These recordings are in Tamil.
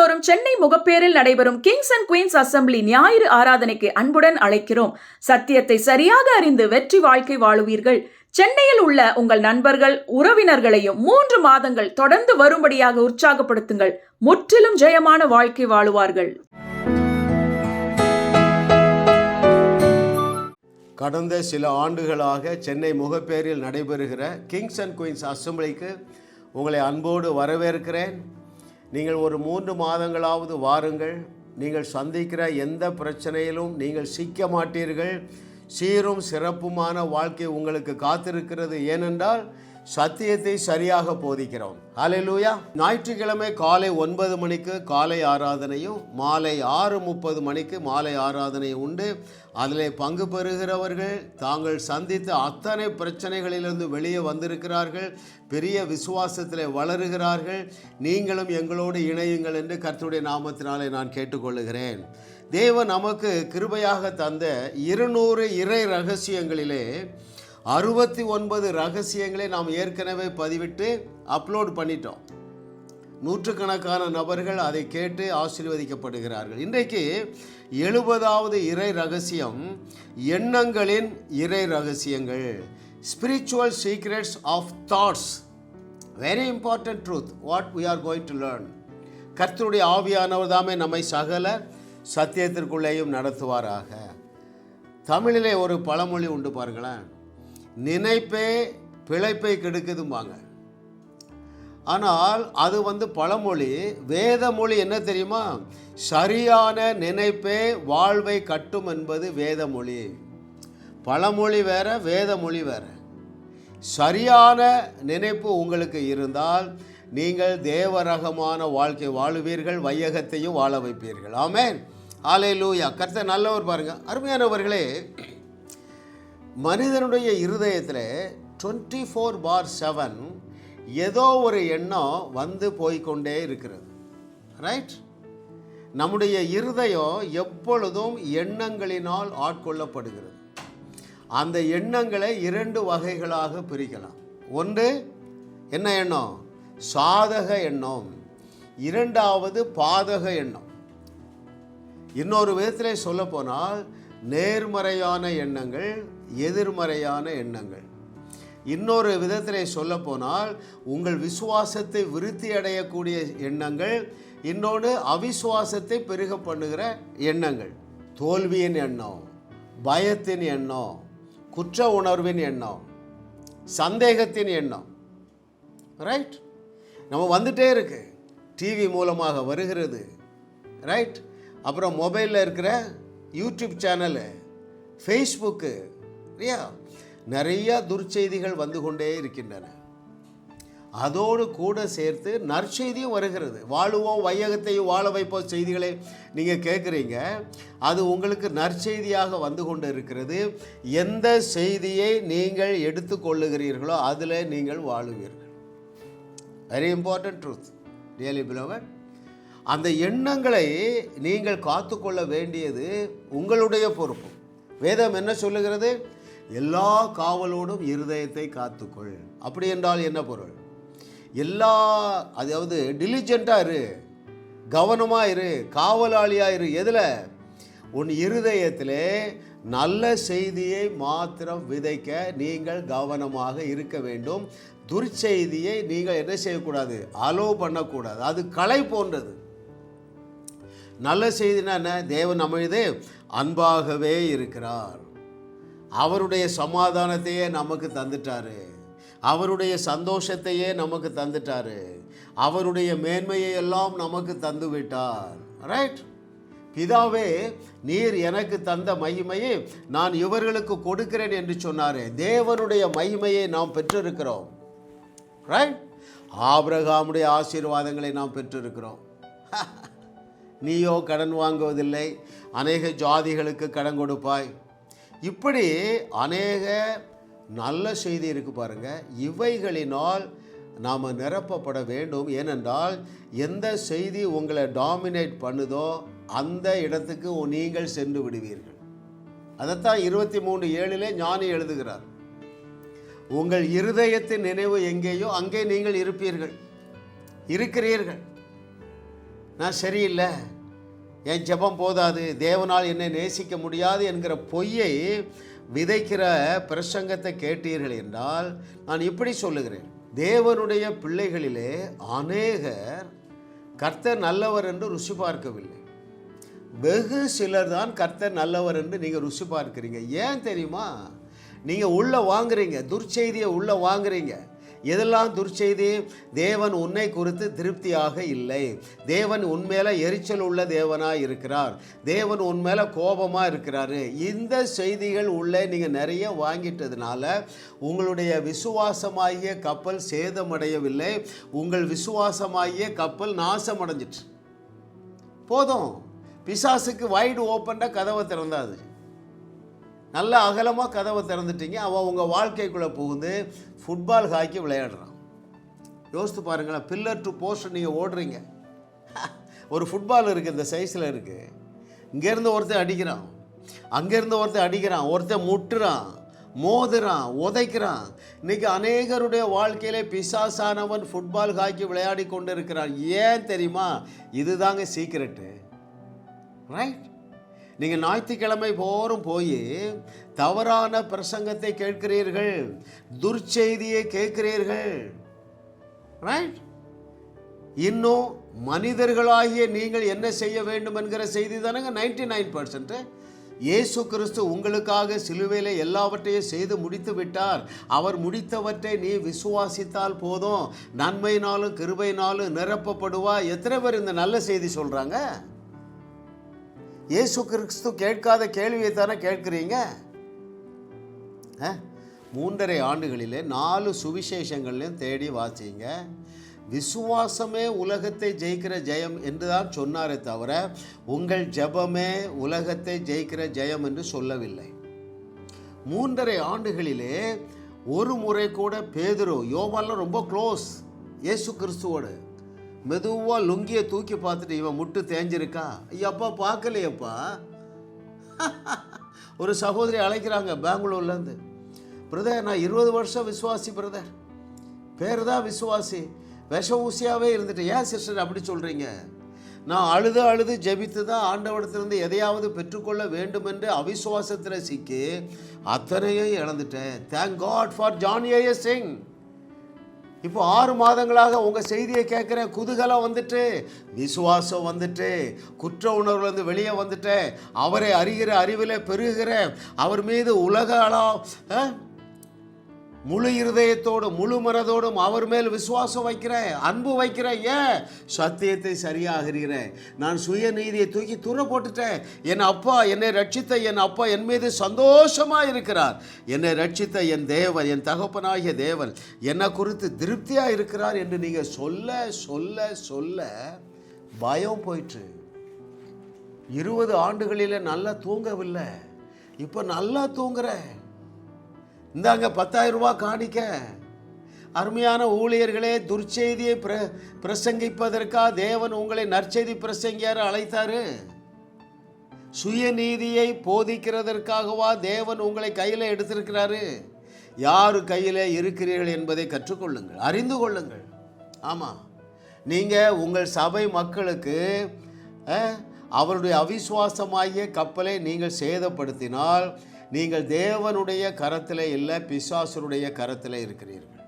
வாரந்தோறும் சென்னை முகப்பேரில் நடைபெறும் கிங்ஸ் அண்ட் குயின்ஸ் அசெம்பிளி ஞாயிறு ஆராதனைக்கு அன்புடன் அழைக்கிறோம். சத்தியத்தை சரியாக அறிந்து வெற்றி வாழ்க்கை வாழுவீர்கள். சென்னையில் உள்ள உங்கள் நண்பர்கள் உறவினர்களையும் 3 மாதங்கள் தொடர்ந்து வரும்படியாக உற்சாகப்படுத்துங்கள். முற்றிலும் ஜெயமான வாழ்க்கை வாழுவார்கள். கடந்த சில ஆண்டுகளாக சென்னை முகப்பேரில் நடைபெறுகிற கிங்ஸ் அண்ட் குயின்ஸ் அசெம்பிளிக்கு உங்களை அன்போடு வரவேற்கிறேன். நீங்கள் ஒரு 3 மாதங்களாவது வாருங்கள். நீங்கள் சந்திக்கிற எந்த பிரச்சனையிலும் நீங்கள் சிக்க மாட்டீர்கள். சீரும் சிறப்புமான வாழ்க்கை உங்களுக்கு காத்திருக்கிறது. ஏனென்றால் சத்தியத்தை சரியாக போதிக்கிறோம். ஹல்லேலூயா. ஞாயிற்றுக்கிழமை காலை 9 மணிக்கு காலை ஆராதனையும் மாலை 6:30 மணிக்கு மாலை ஆராதனையும் உண்டு. அதில் பங்கு பெறுகிறவர்கள் தாங்கள் சந்தித்த அத்தனை பிரச்சனைகளிலிருந்து வெளியே வந்திருக்கிறார்கள். பெரிய விசுவாசத்தில் வளருகிறார்கள். நீங்களும் எங்களோடு இணையுங்கள் என்று கர்த்தருடைய நாமத்தினாலே நான் கேட்டுக்கொள்ளுகிறேன். தேவன் நமக்கு கிருபையாக தந்த 200 இறை ரகசியங்களிலே 69 ரகசியங்களை நாம் ஏற்கனவே பதிவிட்டு அப்லோட் பண்ணிட்டோம். நூற்றுக்கணக்கான நபர்கள் அதை கேட்டு ஆசீர்வதிக்கப்படுகிறார்கள். இன்றைக்கு 70வது இறை ரகசியம், எண்ணங்களின் இறை ரகசியங்கள், spiritual secrets of thoughts. Very important truth what we are going to learn. கர்த்தருடைய ஆவியானவர் தாமே நம்மை சகல சத்தியத்திற்குள்ளேயும் நடத்துவாராக. தமிழிலே ஒரு பழமொழி உண்டு பாருங்களேன், நினைப்பே பிழைப்பை கெடுக்குதும்பாங்க. ஆனால் அது பழமொழி. வேத மொழி என்ன தெரியுமா? சரியான நினைப்பே வாழ்வை கட்டும் என்பது வேத மொழி. பழமொழி வேற, வேத மொழி வேற. சரியான நினைப்பு உங்களுக்கு இருந்தால் நீங்கள் தேவரகமான வாழ்க்கை வாழுவீர்கள், வையகத்தையும் வாழ வைப்பீர்கள். ஆமென். ஹல்லேலூயா. கர்த்தர் நல்லவர். பாருங்க அருமையானவர்களே, மனிதனுடைய இருதயத்தில் 24/7 ஏதோ ஒரு எண்ணம் வந்து போய்கொண்டே இருக்கிறது. ரைட்? நம்முடைய இருதயம் எப்பொழுதும் எண்ணங்களினால் ஆட்கொள்ளப்படுகிறது. அந்த எண்ணங்களை 2 வகைகளாக பிரிக்கலாம். ஒன்று என்ன எண்ணம்? சாதக எண்ணம். 2வது பாதக எண்ணம். இன்னொரு விதத்திலே சொல்ல போனால் நேர்மறையான எண்ணங்கள், எதிர்மறையான எண்ணங்கள். இன்னொரு விதத்திலே சொல்ல போனால் உங்கள் விசுவாசத்தை விருத்தி அடையக்கூடிய எண்ணங்கள், இன்னொன்று அவிசுவாசத்தை பெருக பண்ணுகிற எண்ணங்கள். தோல்வியின் எண்ணம், பயத்தின் எண்ணம், குற்ற உணர்வின் எண்ணம், சந்தேகத்தின் எண்ணம். ரைட்? நம்ம வந்துட்டே இருக்கு. டிவி மூலமாக வருகிறது. ரைட்? அப்புறம் மொபைலில் இருக்கிற யூடியூப் சேனலு, ஃபேஸ்புக்கு, நிறைய துர்ச்செய்திகள் வந்து கொண்டே இருக்கின்றன. அதோடு கூட சேர்த்து நற்செய்தியும் வருகிறது. வாழுவோம் வையகத்தையும் வாழ வைப்போம் செய்திகளை நீங்கள் கேட்குறீங்க. அது உங்களுக்கு நற்செய்தியாக வந்து கொண்டு இருக்கிறது. எந்த செய்தியை நீங்கள் எடுத்துக்கொள்ளுகிறீர்களோ அதில் நீங்கள் வாழுவீர்கள். Very important truth really beloved. அந்த எண்ணங்களை நீங்கள் காத்துக்கொள்ள வேண்டியது உங்களுடைய பொறுப்பு. வேதம் என்ன சொல்லுகிறது? எல்லா காவலோடும் இருதயத்தை காத்துக்கொள். அப்படி என்றால் என்ன பொருள்? அதாவது டிலிஜென்ட்டாக இரு, கவனமாக இரு, காவலாளியாக இரு. எதில்? உன் இருதயத்திலே நல்ல செய்தியை மாத்திரம் விதைக்க நீங்கள் கவனமாக இருக்க வேண்டும். துர்ச்செய்தியை நீங்கள் என்ன செய்யக்கூடாது? அலோவ் பண்ணக்கூடாது. அது களை போன்றது. நல்ல செய்தினா என்ன? தேவன் நம்ம மீது அன்பாகவே இருக்கிறார். அவருடைய சமாதானத்தையே நமக்கு தந்துட்டாரு. அவருடைய சந்தோஷத்தையே நமக்கு தந்துட்டாரு. அவருடைய மேன்மையை எல்லாம் நமக்கு தந்து விட்டார். ரைட்? பிதாவே, நீர் எனக்கு தந்த மகிமையை நான் இவர்களுக்கு கொடுக்கிறேன் என்று சொன்னாரே. தேவனுடைய மகிமையை நாம் பெற்றிருக்கிறோம். ரைட்? ஆபிரகாமுடைய ஆசீர்வாதங்களை நாம் பெற்றிருக்கிறோம். நீயோ கடன் வாங்குவதில்லை, அநேக ஜாதிகளுக்கு கடன் கொடுப்பாய். இப்படி அநேக நல்ல செய்தி இருக்கு பாருங்க. இவைகளினால் நாம் நிரப்பப்பட வேண்டும். ஏனென்றால் எந்த செய்தி உங்களை டாமினேட் பண்ணுதோ அந்த இடத்துக்கு நீங்கள் சென்று விடுவீர்கள். அதைத்தான் 23:7 ஞானி எழுதுகிறார். உங்கள் இருதயத்தின் நினைவு எங்கேயோ அங்கே நீங்கள் இருப்பீர்கள், இருக்கிறீர்கள். நான் சரியில்லை, என் ஜெபம் போதாது, தேவனால் என்னை நேசிக்க முடியாது என்கிற பொய்யை விதைக்கிற பிரசங்கத்தை கேட்டீர்கள் என்றால் நான் இப்படி சொல்லுகிறேன், தேவனுடைய பிள்ளைகளிலே அநேகர் கர்த்தர் நல்லவர் என்று ருசி பார்க்கவில்லை. வெகு சிலர் தான் கர்த்தர் நல்லவர் என்று நீங்கள் ருசி பார்க்குறீங்க. ஏன் தெரியுமா? நீங்கள் உள்ளே வாங்குறீங்க, துர்ச்செய்தியை உள்ளே வாங்குறீங்க. எதெல்லாம் துர்ச்செய்தி? தேவன் உன்னை குறித்து திருப்தியாக இல்லை, தேவன் உன்மேல எரிச்சல் உள்ள தேவனாக இருக்கிறார், தேவன் உன்மேல கோபமாக இருக்கிறாரு. இந்த செய்திகள் உள்ளே நீங்கள் நிறைய வாங்கிட்டதுனால உங்களுடைய விசுவாசமாகிய கப்பல் சேதமடையவில்லை, உங்கள் விசுவாசமாகிய கப்பல் நாசமடைஞ்சிட்டு. போதும், பிசாசுக்கு வைடு ஓப்பனாக கதவை திறந்தாது, நல்ல அகலமாக கதவை திறந்துட்டீங்க. அவன் உங்கள் வாழ்க்கைக்குள்ளே புகுந்து ஃபுட்பால் ஹாக்கி விளையாடுறான். யோசித்து பாருங்களேன், பில்லர் டு போஸ்ட் நீங்கள் ஓடுறீங்க. ஒரு ஃபுட்பால் இருக்குது, இந்த சைஸில் இருக்குது. இங்கேருந்து ஒருத்தன் அடிக்கிறான், அங்கேருந்து ஒருத்தன் அடிக்கிறான், ஒருத்தன் முட்டுறான், மோதுறான், உதைக்கிறான். இன்றைக்கி அநேகருடைய வாழ்க்கையிலே பிசாசானவன் ஃபுட்பால் ஹாக்கி விளையாடி கொண்டு இருக்கிறான். ஏன் தெரியுமா? இதுதாங்க சீக்ரெட்டு. ரைட்? நீங்கள் ஞாயிற்றுக்கிழமை போரும் போய் தவறான பிரசங்கத்தை கேட்கிறீர்கள், துர்ச்செய்தியை கேட்கிறீர்கள். ரைட்? இன்னும் மனிதர்களாகிய நீங்கள் என்ன செய்ய வேண்டும் என்கிற செய்தி தானங்க 99%. இயேசு கிறிஸ்து உங்களுக்காக சிலுவையில் எல்லாவற்றையும் செய்து முடித்து விட்டார். அவர் முடித்தவற்றை நீ விசுவாசித்தால் போதும், நன்மையினாலும் கிருபையினாலும் நிரப்பப்படுவா. எத்தனை பேர் இந்த நல்ல செய்தி சொல்கிறாங்க? இயேசு கிறிஸ்து கேட்காத கேள்வியை தானே கேட்குறீங்க. 3.5 ஆண்டுகளிலே 4 சுவிசேஷங்கள்லையும் தேடி வாசிங்க. விசுவாசமே உலகத்தை ஜெயிக்கிற ஜெயம் என்று தான் சொன்னாரே தவிர உங்கள் ஜெபமே உலகத்தை ஜெயிக்கிற ஜெயம் என்று சொல்லவில்லை. 3.5 ஆண்டுகளிலே ஒரு முறை கூட பேதுரு, யோவான்லாம் ரொம்ப க்ளோஸ் இயேசு கிறிஸ்துவோடு, மெதுவாக லுங்கியை தூக்கி பார்த்துட்டு இவன் முட்டு தேஞ்சிருக்கா, ஐயப்பா பார்க்கலையப்பா. ஒரு சகோதரி அழைக்கிறாங்க பெங்களூர்லேருந்து, பிரதர் நான் 20 வருஷம் விசுவாசி பிரதர், பேர் தான் விசுவாசி, விஷ ஊசியாகவே இருந்துட்டு. ஏன் சிஸ்டர் அப்படி சொல்கிறீங்க? நான் அழுது ஜெபித்து தான் ஆண்டவடத்திலிருந்து எதையாவது பெற்றுக்கொள்ள வேண்டும் என்று அவிசுவாசத்தில் சிக்கி அத்தனையும் இழந்துட்டேன். Thank God for John A Singh. இப்போ 6 மாதங்களாக உங்கள் செய்தியை கேட்குறேன், குதூகலம் வந்துட்டு, விசுவாசம் வந்துட்டு, குற்ற உணர்வுலேருந்து வெளியே வந்துட்டேன், அவரை அறிகிற அறிவிலே பெருகிறேன், அவர் மீது உலக முழு இருதயத்தோடும் முழு மனதோடும் அவர் மேல் விசுவாசம் வைக்கிறேன், அன்பு வைக்கிறேன். ஏன்? சத்தியத்தை சரியாக அறிகிறேன். நான் சுய நீதியை தூக்கி தூர போட்டுட்டேன். என் அப்பா என்னை ரட்சித்த என் அப்பா என் மீது சந்தோஷமாக இருக்கிறார். என்னை ரட்சித்த என் தேவன், என் தகப்பனாகிய தேவன் என்னை குறித்து திருப்தியாக இருக்கிறார் என்று நீங்கள் சொல்ல சொல்ல சொல்ல பயம் போயிற்று. 20 ஆண்டுகளில் நல்லா தூங்கவில்லை, இப்போ நல்லா தூங்குறேன். இந்தாங்க 10,000 ரூபாய் காணிக்க. அருமையான ஊழியர்களே, துர்ச்செய்தியை பிரசங்கிப்பதற்காக தேவன் உங்களை நற்செய்தி பிரசங்கியார் அழைத்தாரு. சுயநீதியை போதிக்கிறதற்காகவா தேவன் உங்களை கையில் எடுத்திருக்கிறாரு. யார் கையில் இருக்கிறீர்கள் என்பதை கற்றுக்கொள்ளுங்கள், அறிந்து கொள்ளுங்கள். ஆமாம், நீங்கள் உங்கள் சபை மக்களுக்கு அவருடைய அவிசுவாசமாகிய கப்பலை நீங்கள் சேதப்படுத்தினால் நீங்கள் தேவனுடைய கரத்தில் இல்லை, பிசாசுடைய கரத்தில் இருக்கிறீர்கள்.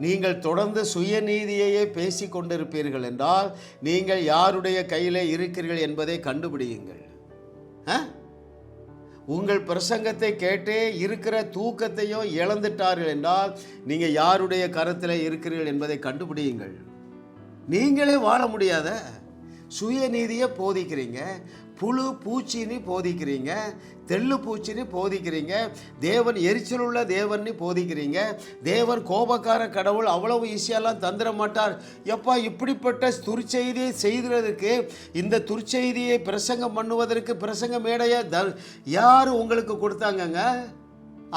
நீங்கள் தொடர்ந்து சுயநீதியையே பேசி கொண்டிருப்பீர்கள் என்றால் நீங்கள் யாருடைய கையில் இருக்கிறீர்கள் என்பதை கண்டுபிடியுங்கள். உங்கள் பிரசங்கத்தை கேட்டே இருக்கிற தூக்கத்தையும் இழந்துட்டார்கள் என்றால் நீங்கள் யாருடைய கரத்தில் இருக்கிறீர்கள் என்பதை கண்டுபிடியுங்கள். நீங்களே வாழ முடியாத சுயநீதியை போதிக்கிறீங்க, புழு பூச்சின்னு போதிக்கிறீங்க, தெள்ளு பூச்சின்னு போதிக்கிறீங்க, தேவன் எரிச்சலுள்ள தேவன்னு போதிக்கிறீங்க, தேவன் கோபக்கார கடவுள், அவ்வளவு ஈஸியெல்லாம் தந்துட மாட்டார். எப்பா, இப்படிப்பட்ட துர்ச்செய்தியை செய்கிறதுக்கு, இந்த துர்ச்செய்தியை பிரசங்கம் பண்ணுவதற்கு பிரசங்க மேடைய யார் உங்களுக்கு கொடுத்தாங்கங்க?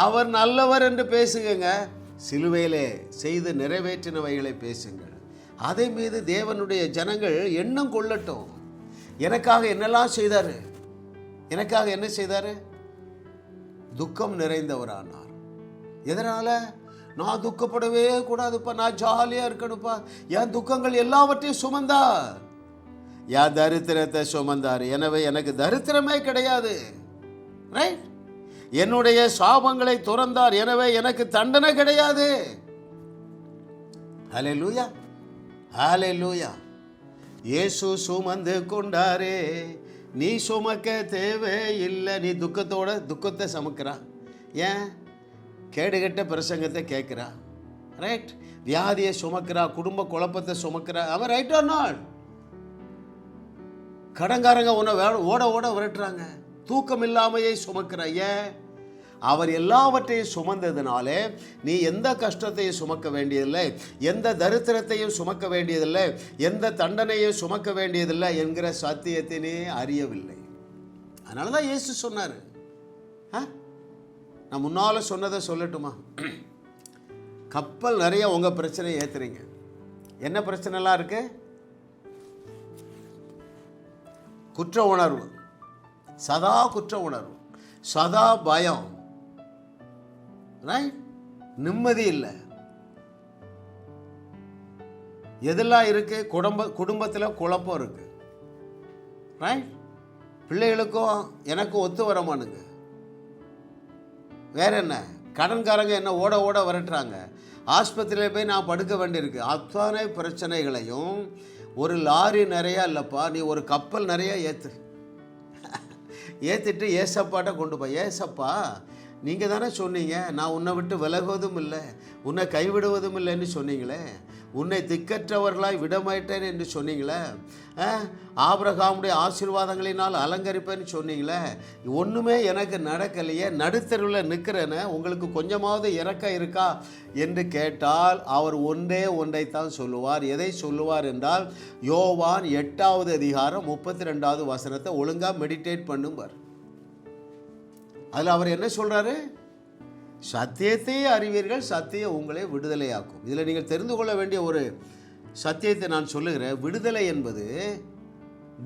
அவர் நல்லவர் என்று பேசுங்க. சிலுவையிலே செய்து நிறைவேற்றினவைகளை பேசுங்கள். அதை மீது தேவனுடைய ஜனங்கள் எண்ணம் கொள்ளட்டும். எனக்காக என்னெல்லாம் செய்தார், எனக்காக என்ன செய்தார்? துக்கம் நிறைந்தவரானார். எதனால்? நான் துக்கப்படவே கூடாதுப்பா, நான் ஜாலியாக இருக்கணுப்பா, என் துக்கங்கள் எல்லாவற்றையும் சுமந்தார். யா தரித்திரத்தை சுமந்தார். எனவே எனக்கு தரித்திரமே கிடையாது. ரைட்? என்னுடைய சாபங்களை துறந்தார். எனவே எனக்கு தண்டனை கிடையாது. ஹல்லேலூயா, ஹல்லேலூயா. இயேசு சுமந்து கொண்டாரே, நீ சுமக்க தேவையில்லை. நீ துக்கத்தை சுமக்கிறா. ஏன்? கேடுகட்ட பிரசங்கத்தை கேட்குறா. ரைட்? வியாதியை சுமக்கிறா, குடும்ப குழப்பத்தை சுமக்கிறா. அவன் ரைட் ஆர் நாட்? கடன்காரங்க உன்னை ஓட ஓட விரட்டுறாங்க. தூக்கம் இல்லாமையை சுமக்கிற. ஏன்? அவர் எல்லாவற்றையும் சுமந்ததுனாலே நீ எந்த கஷ்டத்தையும் சுமக்க வேண்டியதில்லை, எந்த தரித்திரத்தையும் சுமக்க வேண்டியதில்லை, எந்த தண்டனையும் சுமக்க வேண்டியதில்லை என்கிற சத்தியத்தினே அறியவில்லை. அதனால தான் இயேசு சொன்னார். நான் முன்னால் சொன்னதை சொல்லட்டுமா? கப்பல் நிறைய உங்கள் பிரச்சனையை ஏற்றுறீங்க. என்ன பிரச்சனைலாம் இருக்கு? குற்ற உணர்வு, சதா குற்ற உணர்வு, சதா பயம், நிம்மதி இல்லை. எதெல்லாம் இருக்கு? குடும்பத்தில் குழப்பம் இருக்கு. ரைட்? பிள்ளைகளுக்கும் எனக்கும் ஒத்து வரமானுங்க. வேற என்ன? கடன்காரங்க என்ன ஓட ஓட விரட்டுறாங்க. ஆஸ்பத்திரியில் போய் நான் படுக்க வேண்டியிருக்கு. அத்தனை பிரச்சனைகளையும் ஒரு லாரி நிறையா இல்லைப்பா, நீ ஒரு கப்பல் நிறையா ஏற்றிட்டு ஏசப்பாட்ட கொண்டு போய், ஏசப்பா நீங்கள் தானே சொன்னீங்க நான் உன்னை விட்டு விலகுவதும் இல்லை, உன்னை கைவிடுவதும் இல்லைன்னு சொன்னீங்களே, உன்னை திக்கற்றவர்களாய் விடமாட்டேன் என்று சொன்னீங்களே, ஆபிரகாமுடைய ஆசீர்வாதங்களினால் அலங்கரிப்பேன்னு சொன்னீங்களே, ஒன்றுமே எனக்கு நடக்கலையே, நடுத்தருவில் நிற்கிறேன்னு உங்களுக்கு கொஞ்சமாவது இறக்கம் இருக்கா என்று கேட்டால் அவர் ஒன்றைத்தான் சொல்லுவார். எதை சொல்லுவார் என்றால், யோவான் 8வது அதிகாரம் 32வது வசனத்தை ஒழுங்காக மெடிடேட் பண்ணுவார். அதில் அவர் என்ன சொல்கிறாரு? சத்தியத்தையே அறிவீர்கள், சத்தியம் உங்களை விடுதலையாக்கும். இதில் நீங்கள் தெரிந்து கொள்ள வேண்டிய ஒரு சத்தியத்தை நான் சொல்லுகிறேன். விடுதலை என்பது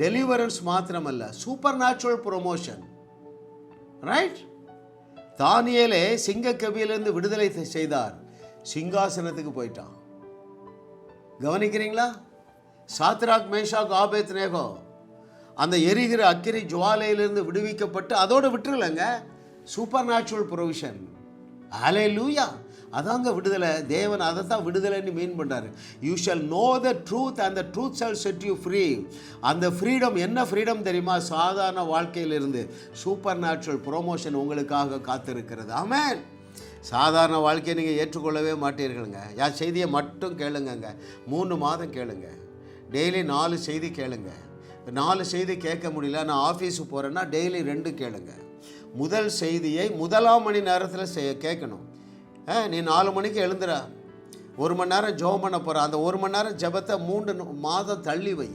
டெலிவரன்ஸ் மாத்திரமல்ல, சூப்பர் நேச்சுரல் ப்ரொமோஷன். ரைட்? தானியேலே சிங்கக்கவியிலிருந்து விடுதலை செய்தார், சிங்காசனத்துக்கு போயிட்டான். கவனிக்கிறீங்களா? சாத்ராக், மேஷாக், ஆபேத்நேகோ அந்த எரிகிற அக்கினி ஜுவாலையிலிருந்து விடுவிக்கப்பட்டு அதோடு விட்டுருலங்க. Supernatural provision. ஹல்லேலூயா. அதாங்க விடுதலை. தேவன் அதை தான் விடுதலைன்னு மீன் பண்ணுறாரு. You shall know the truth and the truth shall set you free. அந்த ஃப்ரீடம் என்ன ஃப்ரீடம் தெரியுமா? சாதாரண வாழ்க்கையிலிருந்து சூப்பர் நேச்சுரல் ப்ரொமோஷன் உங்களுக்காக காத்திருக்கிறது. ஆமென். சாதாரண வாழ்க்கையை நீங்கள் ஏற்றுக்கொள்ளவே மாட்டீர்களுங்க. யார் செய்தியை மட்டும் கேளுங்கங்க. 3 மாதம் கேளுங்க. டெய்லி 4 செய்தி கேளுங்க. 4 செய்தி கேட்க முடியல, நான் ஆஃபீஸுக்கு போகிறேன்னா டெய்லி 2 கேளுங்க. முதல் செய்தியை 1ஆம் மணி நேரத்தில் கேட்கணும். நீ 4 மணிக்கு எழுந்துற, 1 மணி நேரம் ஜெபம் பண்ண போகிற, அந்த 1 மணி நேரம் ஜெபத்தை 3 மாதம் தள்ளி வை.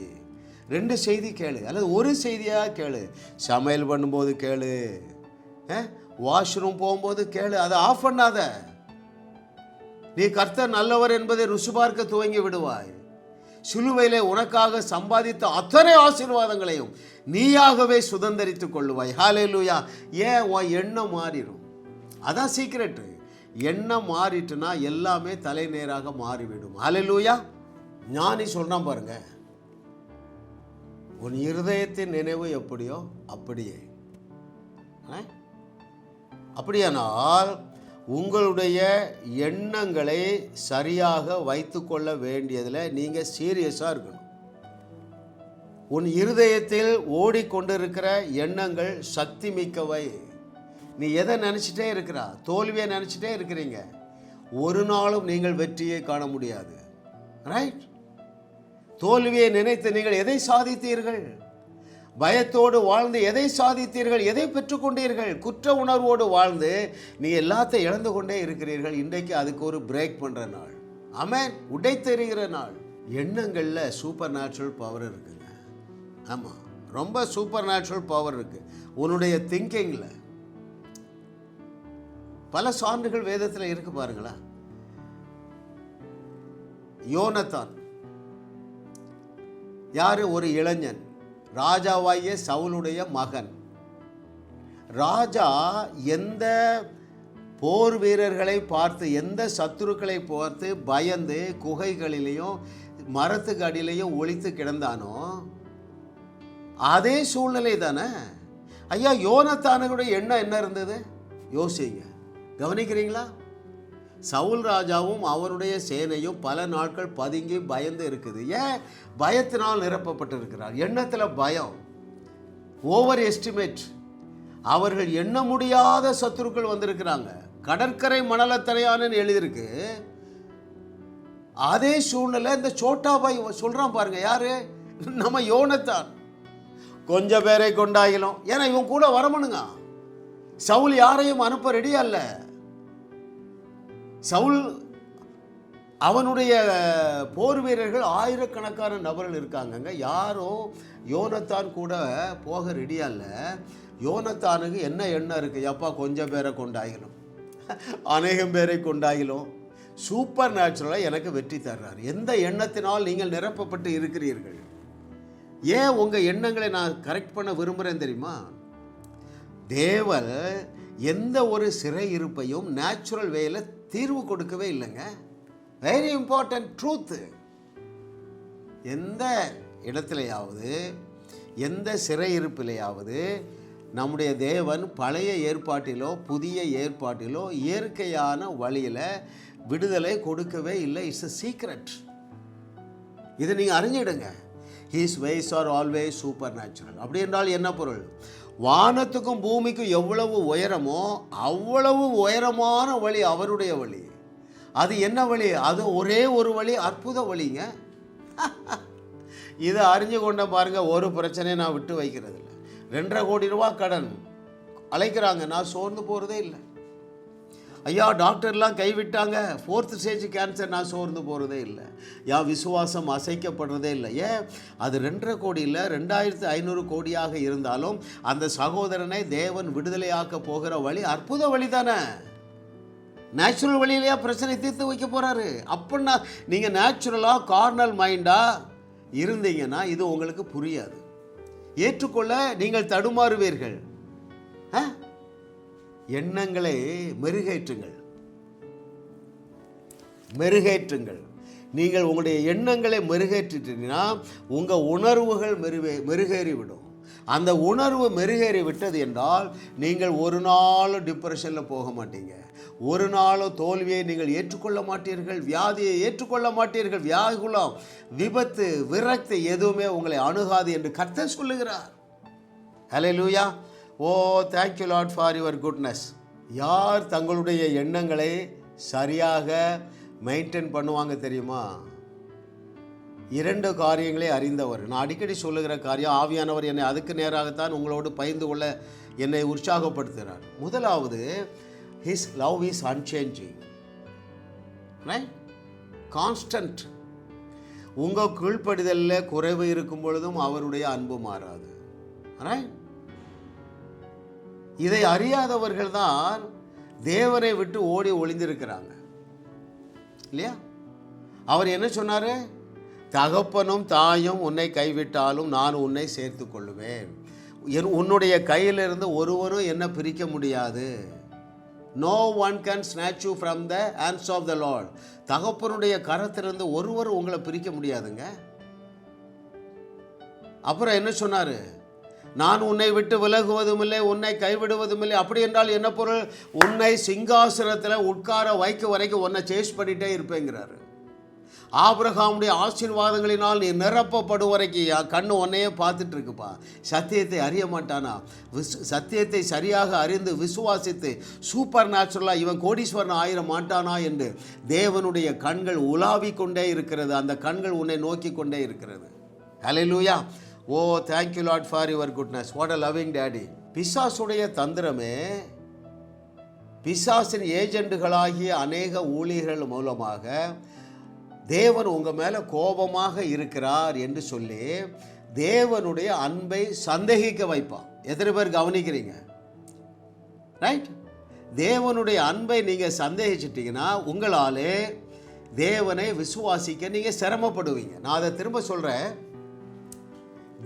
2 செய்தி கேளு, அல்லது ஒரு செய்தியாக கேளு. சமையல் பண்ணும்போது கேளு, வாஷ்ரூம் போகும்போது கேளு. அதை ஆஃப் பண்ணாத. நீ கர்த்தர் நல்லவர் என்பதை ருசி பார்க்க துவங்கி விடுவாய். சிலுவையிலே உனக்காக சம்பாதித்த அத்தனை ஆசீர்வாதங்களையும் நீயாகவே சுதந்தரித்துக் கொள்ளுவாய். ஹல்லேலூயா. ஏன்? உன் எண்ணம் மாறிடும். அதான் சீக்ரெட்டு. எண்ணம் மாறிட்டுனா எல்லாமே தலைநேராக மாறிவிடும். ஹல்லேலூயா. ஞானி சொல்றான் பாருங்க, உன் இருதயத்தின் நினைவு எப்படியோ அப்படியே. அப்படியானால் உங்களுடைய எண்ணங்களை சரியாக வைத்து கொள்ள வேண்டியதில் நீங்கள் சீரியஸாக இருக்கணும். உன் இருதயத்தில் ஓடிக்கொண்டிருக்கிற எண்ணங்கள் சக்தி மிக்கவை. நீ எதை நினச்சிட்டே இருக்கிறா? தோல்வியை நினச்சிட்டே இருக்கிறீங்க. ஒரு நாளும் நீங்கள் வெற்றியை காண முடியாது. ரைட்? தோல்வியை நினைத்து நீங்கள் எதை சாதித்தீர்கள்? பயத்தோடு வாழ்ந்து எதை சாதித்தீர்கள்? எதை பெற்றுக்கொண்டீர்கள்? குற்ற உணர்வோடு வாழ்ந்து நீ எல்லாத்தையும் இழந்து கொண்டே இருக்கிறீர்கள். இன்றைக்கு அதுக்கு ஒரு பிரேக் பண்ணுற நாள். ஆமென். உடைத்தெறிகிற நாள். எண்ணங்களில் சூப்பர் நேச்சுரல் பவர் இருக்குங்க. ஆமாம், ரொம்ப சூப்பர் நேச்சுரல் பவர் இருக்குது உன்னுடைய திங்கிங்கில். பல சான்றுகள் வேதத்தில் இருக்கு பாருங்களா. யோனத்தான் யாரு? ஒரு இளைஞன், ராஜாவாகிய சவுலுடைய மகன். ராஜா எந்த போர் வீரர்களை பார்த்து, எந்த சத்துருக்களை பார்த்து பயந்து குகைகளிலேயும் மரத்துக்கு அடியிலையும் ஒளித்து கிடந்தானோ, அதே சூழ்நிலை தானே. ஐயா, யோனத்தானுடைய எண்ணம் என்ன இருந்தது யோசிங்க, கவனிக்கிறீங்களா? சவுல் ராஜாவும் அவருடைய சேனையும் பல நாட்கள் பதுங்கி பயந்து இருக்குது. ஏன்? பயத்தினால் நிரப்பப்பட்டு இருக்கிறார். எண்ணத்தில் பயம், ஓவர் எஸ்டிமேட். அவர்கள் எண்ண முடியாத சத்துருக்கள் வந்திருக்கிறாங்க. கடற்கரை மணலத்தனையானு எழுதியிருக்கு. அதே சூழ்நிலை இந்த சோட்டாபாய் சொல்றான் பாருங்க. யாரு? நம்ம யோனத்தான். கொஞ்சம் பேரை கொண்டாயிலும், ஏன்னா இவன் கூட வரமனுங்க. சவுல் யாரையும் அனுப்ப ரெடியா இல்ல. சவுல் அவனுடைய போர் வீரர்கள் ஆயிரக்கணக்கான நபர்கள் இருக்காங்கங்க. யாரோ யோனத்தான் கூட போக ரெடியா இல்ல. யோனத்தானுக்கு என்ன எண்ணம் இருக்கு? எப்பா கொஞ்சம் பேரை கொண்டாயிலும், அநேகம் பேரை கொண்டாயிலும், சூப்பர் நேச்சுரலாக எனக்கு வெற்றி தர்றார். எந்த எண்ணத்தினால் நீங்கள் நிரப்பப்பட்டு இருக்கிறீர்கள்? ஏன் உங்கள் எண்ணங்களை நான் கரெக்ட் பண்ண விரும்புகிறேன் தெரியுமா? தேவன் எந்த ஒரு சிறை இருப்பையும் நேச்சுரல் வேயில் தீர்வு கொடுக்கவே இல்லைங்க. Very important truth. எந்த இடத்துலையாவது, எந்த சிறை இருப்பிலையாவது நம்முடைய தேவன் பழைய ஏற்பாட்டிலோ புதிய ஏற்பாட்டிலோ இயற்கையான வழியில் விடுதலை கொடுக்கவே இல்லை. It's a secret. இதை நீங்கள் அறிஞ்சிடுங்க. His ways are always supernatural. அப்படி என்றால் என்ன பொருள்? வானத்துக்கும் பூமிக்கும் எவ்வளவு உயரமோ அவ்வளவு உயரமான வழி அவருடைய வழி. அது என்ன வழி? அது ஒரே ஒரு வழி, அற்புத வழிங்க. இதை அறிஞ்சு கொண்ட பாருங்க, ஒரு பிரச்சனையை நான் விட்டு வைக்கிறது இல்லை. 2.5 கோடி ரூபா கடன் அழைக்கிறாங்க, நான் சோர்ந்து போகிறதே இல்லை. ஐயா டாக்டர்லாம் கைவிட்டாங்க, 4th ஸ்டேஜ் கேன்சர், நான் சோர்ந்து போகிறதே இல்லை. விசுவாசம் அசைக்கப்படுறதே இல்லை. ஏன்? அது 2.5 கோடி இல்லை, 2500 கோடியாக இருந்தாலும் அந்த சகோதரனை தேவன் விடுதலையாக்க போகிற வழி அற்புத வழி தானே. நேச்சுரல் வழியிலேயே பிரச்சனை தீர்த்து வைக்க போகிறாரு. அப்படின்னா நீங்கள் நேச்சுரலாக கார்னல் மைண்டாக இருந்தீங்கன்னா இது உங்களுக்கு புரியாது. ஏற்றுக்கொள்ள நீங்கள் தடுமாறுவீர்கள். எண்ணங்களை மெருகேற்றுங்கள். நீங்கள் உங்களுடைய எண்ணங்களை மெருகேற்றிட்டீங்கன்னா உங்கள் உணர்வுகள் மெருகேறிவிடும். அந்த உணர்வு மெருகேறி விட்டது என்றால் நீங்கள் ஒரு நாள் டிப்ரெஷனில் போக மாட்டீங்க. ஒரு நாளும் தோல்வியை நீங்கள் ஏற்றுக்கொள்ள மாட்டீர்கள். வியாதியை ஏற்றுக்கொள்ள மாட்டீர்கள். வியாகுலம், விபத்து, விரக்தி எதுவுமே உங்களை அணுகாது என்று கர்த்தர் சொல்லுகிறார். Hallelujah. Oh thank you Lord for your goodness. யார் தங்களுடைய எண்ணங்களை சரியாக மெயின்டைன் பண்ணுவாங்க தெரியுமா? 2 காரியங்களை அறிந்தவர். நான் அடிக்கடி சொல்லுகிற காரியம், ஆவியானவர் என்னை அதுக்கு நேராகத்தான் உங்களோடு பகிர்ந்து கொள்ள என்னை உற்சாகப்படுத்துகிறார். முதலாவது, his love is unchanging, right? constant. உங்கள் கீழ்ப்படிதலில் குறைவு இருக்கும் பொழுதும் அவருடைய அன்பு மாறாது, right? இதை அறியாதவர்கள் தான் தேவனை விட்டு ஓடி ஒளிந்திருக்கிறாங்க இல்லையா? அவர் என்ன சொன்னார்? தகப்பனும் தாயும் உன்னை கைவிட்டாலும் நான் உன்னை சேர்த்து கொள்ளுவேன். உன்னுடைய கையிலிருந்து ஒருவரும் என்ன பிரிக்க முடியாது. No one can snatch you from the hands of the Lord. தகப்பனுடைய கரத்திலிருந்து ஒருவர் உங்களை பிரிக்க முடியாதுங்க. அப்புறம் என்ன சொன்னார்? நான் உன்னை விட்டு விலகுவதும் இல்லை, உன்னை கைவிடுவதும் இல்லை. அப்படி என்றால் என்ன பொருள்? உன்னை சிங்காசனத்தில் உட்கார வைக்க வரைக்கும் உன்னை சேஸ் பண்ணிகிட்டே இருப்பேங்கிறாரு. ஆபிரகாமுடைய ஆசீர்வாதங்களினால் நீ நிரப்பப்படும் வரைக்கும் கண்ணு உன்னையே பார்த்துட்டு இருக்குப்பா. சத்தியத்தை அறிய மாட்டானா? சத்தியத்தை சரியாக அறிந்து விசுவாசித்து சூப்பர் நேச்சுரலாக இவன் கோடீஸ்வரன் ஆயிர மாட்டானா என்று தேவனுடைய கண்கள் உலாவிக் கொண்டே இருக்கிறது. அந்த கண்கள் உன்னை நோக்கி கொண்டே இருக்கிறது. Hallelujah. Oh thank you Lord for your goodness. What a loving daddy. பிசாசுடைய தந்திரமே, பிசாசின் ஏஜெண்டுகளாகிய அநேக ஊழியர்கள் மூலமாக தேவன் உங்கள் மேலே கோபமாக இருக்கிறார் என்று சொல்லி தேவனுடைய அன்பை சந்தேகிக்க வைப்பான். எத்தனை பேர் கவனிக்கிறீங்க? ரைட்? தேவனுடைய அன்பை நீங்கள் சந்தேகிச்சிட்டிங்கன்னா உங்களாலே தேவனை விசுவாசிக்க நீங்கள் சிரமப்படுவீங்க. நான் அதை திரும்ப சொல்கிறேன்.